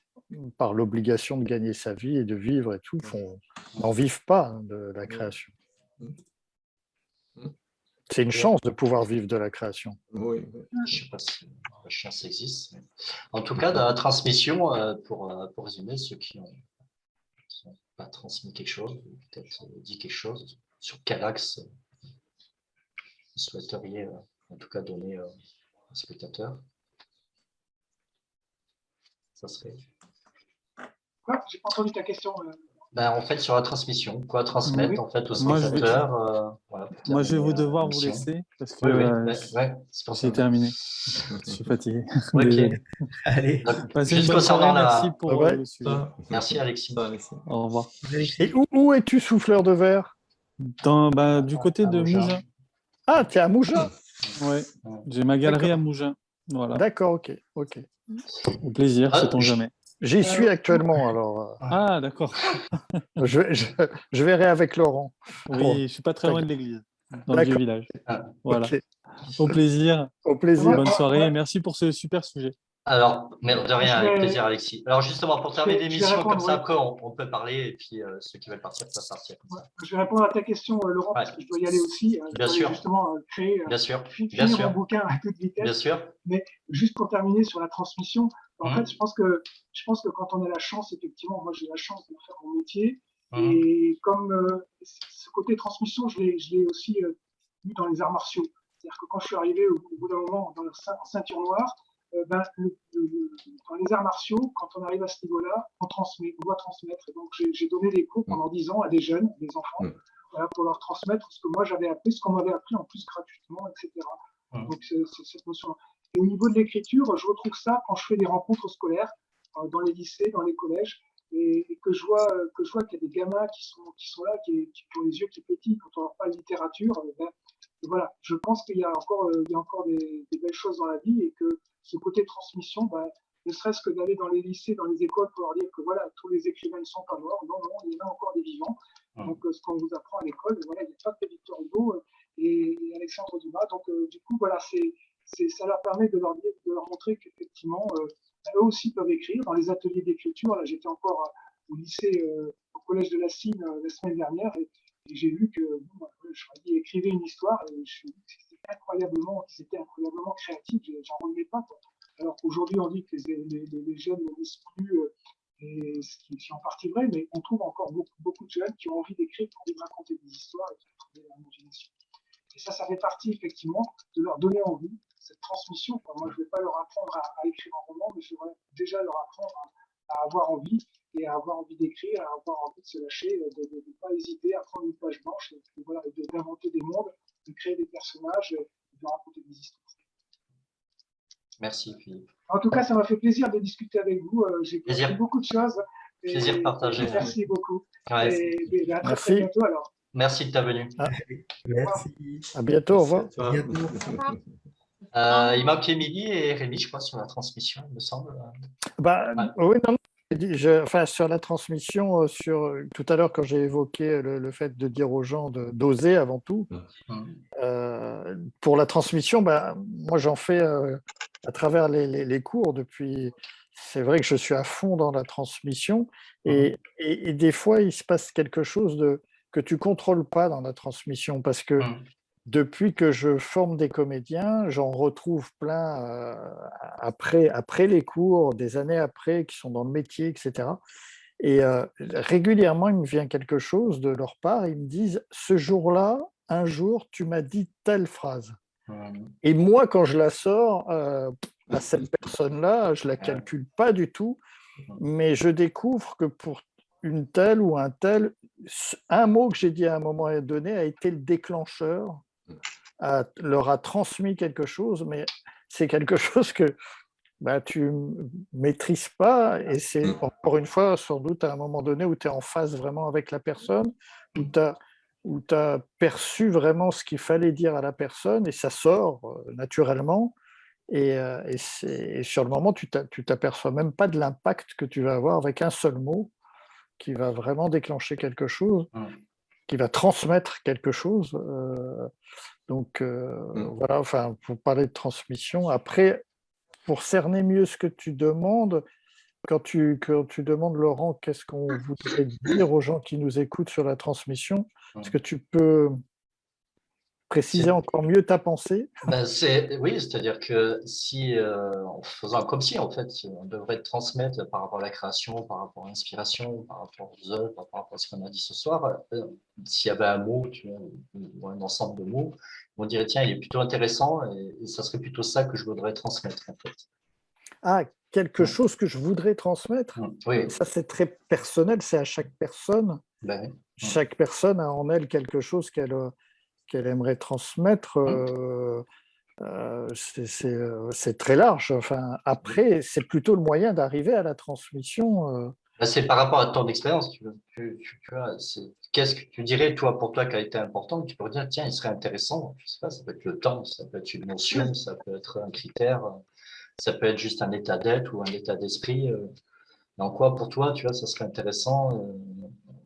par l'obligation de gagner sa vie et de vivre et tout, n'en vivent pas de la création. C'est une chance de pouvoir vivre de la création. Oui. Je ne sais pas si la chance existe. En tout cas, dans la transmission, pour résumer, ceux qui n'ont pas transmis quelque chose, peut-être dit quelque chose, sur quel axe vous souhaiteriez en tout cas donner aux spectateurs, ça serait... Quoi? J'ai pas entendu ta question. En fait, sur la transmission, quoi transmettre en fait aux spectateurs. Moi, je vais devoir vous laisser parce que c'est terminé. Je suis fatigué. Allez. Passez une bonne soirée. Merci pour le sujet. Merci Alexis. Au revoir. Et où es-tu, souffleur de verre? Du côté de Mougins. Ah, tu es à Mougins? Oui, j'ai ma galerie à Mougins. Voilà. D'accord, ok. Au plaisir, sait-on jamais. J'y suis actuellement, alors. Ah, d'accord. Je verrai avec Laurent. Oui, je ne suis pas très loin de l'église, dans le vieux village. Voilà. Okay. Au plaisir. Au plaisir. Bonne soirée et merci pour ce super sujet. Alors, mais de rien, Je avec vais, plaisir, Alexis. Alors, justement, pour je terminer vais, je vais l'émission, comme répondre, ça, oui. après, on peut parler, et puis ceux qui veulent partir peuvent partir. Comme Ouais. ça. Je vais répondre à ta question, Laurent, parce Ouais. que je dois y aller aussi. Je Bien dois aller sûr, justement créer, bien sûr, bien finir mon sûr, bouquin à toute bien vitesse. sûr. Mais juste pour terminer sur la transmission, en fait, Mhm, je pense que quand on a la chance, effectivement, moi j'ai la chance de faire mon métier, mhm, et comme ce côté transmission, je l'ai aussi vu dans les arts martiaux. C'est-à-dire que quand je suis arrivé au bout d'un moment dans la ceinture noire, ben, dans les arts martiaux, quand on arrive à ce niveau-là, on transmet, on doit transmettre. Et donc j'ai donné des cours pendant 10 ans à des jeunes, des enfants, voilà, pour leur transmettre ce que moi j'avais appris, ce qu'on m'avait appris en plus gratuitement, etc. mhm. Donc c'est cette notion. Et au niveau de l'écriture, je retrouve ça quand je fais des rencontres scolaires dans les lycées, dans les collèges, et que je vois qu'il y a des gamins qui sont là, qui ont les yeux qui pétillent quand on leur parle littérature. Ben, voilà, je pense qu'il y a encore des belles choses dans la vie, et que ce côté transmission, ben, ne serait-ce que d'aller dans les lycées, dans les écoles, pour leur dire que voilà, tous les écrivains ne sont pas morts. Non, non, il y en a encore des vivants. Donc, ce qu'on vous apprend à l'école, voilà, il n'y a pas que Victor Hugo et Alexandre Dumas. Donc, du coup, voilà, ça leur permet de leur montrer qu'effectivement, eux aussi peuvent écrire. Dans les ateliers d'écriture, là, j'étais encore au lycée, au collège de la Cine la semaine dernière, et j'ai vu que bon, je leur ai dit, écrivez une histoire, et je suis qu'ils étaient incroyablement créatifs, j'en revenais pas, quoi. Alors qu'aujourd'hui, on dit que les jeunes ne lisent plus, et ce qui est en partie vrai, mais on trouve encore beaucoup de jeunes qui ont envie d'écrire, qui ont envie de raconter des histoires et de trouver leur imagination. Et ça fait partie effectivement de leur donner envie, cette transmission. Quoi. Moi, je ne vais pas leur apprendre à écrire un roman, mais je vais déjà leur apprendre à avoir envie, et à avoir envie d'écrire, à avoir envie de se lâcher, de ne pas hésiter à prendre une page blanche, et voilà, d'inventer des mondes, de créer des personnages, de raconter des histoires. Merci, Philippe. En tout cas, ça m'a fait plaisir de discuter avec vous. J'ai appris Plaisir, beaucoup de choses. plaisir partagé. Merci beaucoup. Ouais. Et à très, Merci. très bientôt alors. Merci de ta venue. Merci. À bientôt, au revoir. Merci à toi. Il manque Émilie et Rémi, je crois, sur la transmission, il me semble. Bah, Ouais. oui, non, enfin, sur la transmission, tout à l'heure, quand j'ai évoqué le fait de dire aux gens d'oser avant tout, pour la transmission, bah, moi j'en fais à travers les cours depuis. C'est vrai que je suis à fond dans la transmission, et des fois il se passe quelque chose que tu contrôles pas dans la transmission, parce que depuis que je forme des comédiens, j'en retrouve plein après les cours, des années après, qui sont dans le métier, etc. Et régulièrement, il me vient quelque chose de leur part. Ils me disent, ce jour-là, un jour, tu m'as dit telle phrase. Et moi, quand je la sors, à cette personne-là, je ne la calcule pas du tout, mais je découvre que pour une telle ou un tel, un mot que j'ai dit à un moment donné a été le déclencheur, leur a transmis quelque chose, mais c'est quelque chose que tu ne maîtrises pas, et c'est encore une fois sans doute à un moment donné où tu es en phase vraiment avec la personne, où tu as perçu vraiment ce qu'il fallait dire à la personne, et ça sort naturellement, et sur le moment tu t'aperçois même pas de l'impact que tu vas avoir avec un seul mot qui va vraiment déclencher quelque chose, qui va transmettre quelque chose. Donc voilà, enfin, pour parler de transmission. Après, pour cerner mieux ce que tu demandes, quand tu demandes, Laurent, qu'est-ce qu'on voudrait dire aux gens qui nous écoutent sur la transmission, est-ce que tu peux préciser encore mieux ta pensée? Ben oui, c'est-à-dire que si, en faisant comme si, en fait, on devrait transmettre par rapport à la création, par rapport à l'inspiration, par rapport aux œuvres, par rapport à ce qu'on a dit ce soir, s'il y avait un mot, tu vois, ou un ensemble de mots, on dirait, tiens, il est plutôt intéressant, et ça serait plutôt ça que je voudrais transmettre, en fait. Ah, quelque chose que je voudrais transmettre? Oui. Ça, c'est très personnel, c'est à chaque personne. Ben, Chaque personne a en elle quelque chose qu'elle aimerait transmettre. C'est très large. Enfin, après, c'est plutôt le moyen d'arriver à la transmission. ben, c'est par rapport à ton expérience. Tu vois, qu'est-ce que tu dirais, toi, pour toi, qui a été important? Tu pourrais dire, tiens, il serait intéressant, je sais pas, ça peut être le temps, ça peut être une notion, ça peut être un critère, ça peut être juste un état d'être ou un état d'esprit. Dans quoi, pour toi, tu vois, ça serait intéressant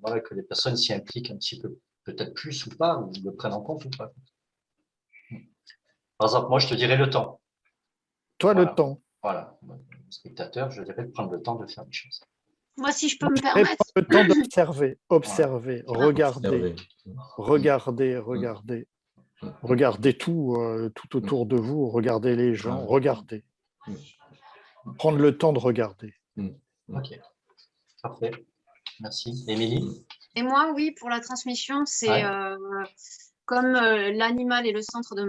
voilà, que les personnes s'y impliquent un petit peu, peut-être plus ou pas, ou le prennent en compte ou pas. Par exemple, moi, je te dirais le temps. Toi, Voilà. le temps. voilà, spectateur, je dirais de prendre le temps de faire des choses. Moi, si je peux me Et permettre, prendre le temps d'observer, observer, regarder, Observer. regarder. Regardez tout, tout autour de vous, regardez les gens, regardez. Prendre le temps de regarder. Ok, parfait. Merci. Émilie? et moi, oui, pour la transmission, c'est Ouais. comme l'animal est le centre de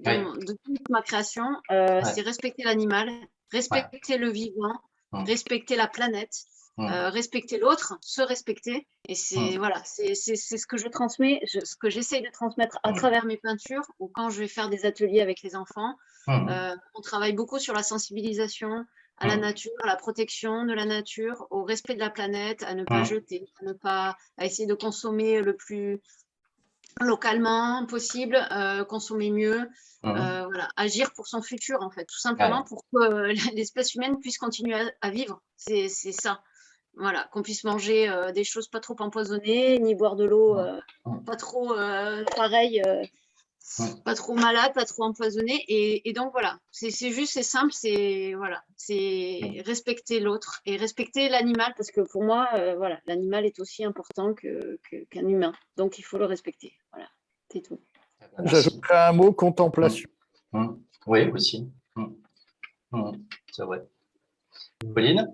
Ouais. de toute ma création, Ouais. c'est respecter l'animal, respecter le vivant, respecter la planète, respecter l'autre, se respecter. Et c'est voilà, c'est ce que je transmets, ce que j'essaye de transmettre à travers mes peintures ou quand je vais faire des ateliers avec les enfants. On travaille beaucoup sur la sensibilisation à la nature, à la protection de la nature, au respect de la planète, à ne pas jeter, à essayer de consommer le plus localement possible, consommer mieux, voilà, agir pour son futur en fait, tout simplement pour que l'espèce humaine puisse continuer à vivre. C'est ça. Voilà, qu'on puisse manger des choses pas trop empoisonnées, ni boire de l'eau pas trop pareil, pas trop malade, pas trop empoisonnée. Et donc voilà, c'est juste, c'est simple, c'est voilà, c'est respecter l'autre et respecter l'animal parce que pour moi, voilà, l'animal est aussi important qu'un humain. Donc il faut le respecter. Voilà, c'est tout. J'ajouterais un mot, contemplation. Oui, aussi. C'est vrai. Pauline?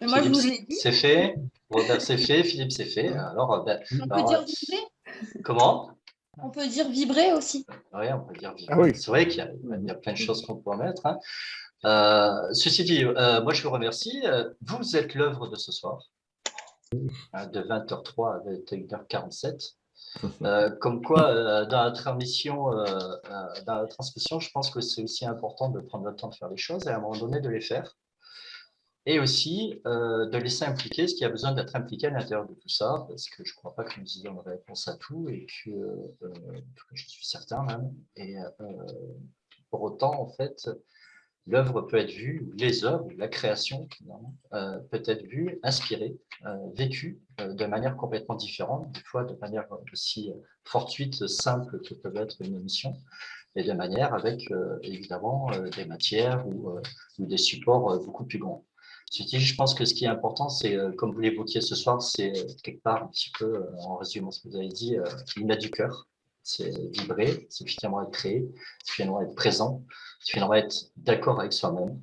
Moi, je vous l'ai dit. C'est fait. Robert, c'est fait. Philippe, c'est fait. Alors, On peut dire vibrer. Comment? On peut dire vibrer aussi. Oui, on peut dire vibrer. Ah oui. C'est vrai qu'il y a plein de choses qu'on peut mettre. Ceci dit, moi, je vous remercie. Vous êtes l'œuvre de ce soir, de 20h03 à 21h47. Comme quoi, dans la transmission, je pense que c'est aussi important de prendre le temps de faire les choses et à un moment donné de les faire. Et aussi de laisser impliquer ce qui a besoin d'être impliqué à l'intérieur de tout ça, parce que je ne crois pas que nous ayons la réponse à tout, et que je suis certain même. Et pour autant, en fait, l'œuvre peut être vue, les œuvres, la création, peut être vue, inspirée, vécue de manière complètement différente, des fois de manière aussi fortuite, simple que peut être une émission, et de manière avec évidemment des matières ou des supports beaucoup plus grands. Je pense que ce qui est important, c'est, comme vous l'évoquiez ce soir, c'est quelque part un petit peu, en résumant ce que vous avez dit, l'image du cœur. C'est vibrer, c'est finalement être créé, c'est finalement être présent, c'est finalement être d'accord avec soi-même.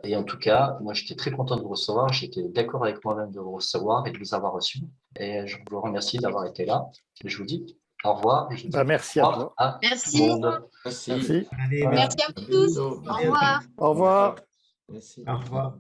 Et en tout cas, moi, j'étais très content de vous recevoir, j'étais d'accord avec moi-même de vous recevoir et de vous avoir reçu. Et je vous remercie d'avoir été là. Et je vous dis au revoir. Je vous dis Merci à toi. Merci. Tout le monde. Merci. Allez, Merci à vous tous. Au revoir. Au revoir. Merci. Au revoir.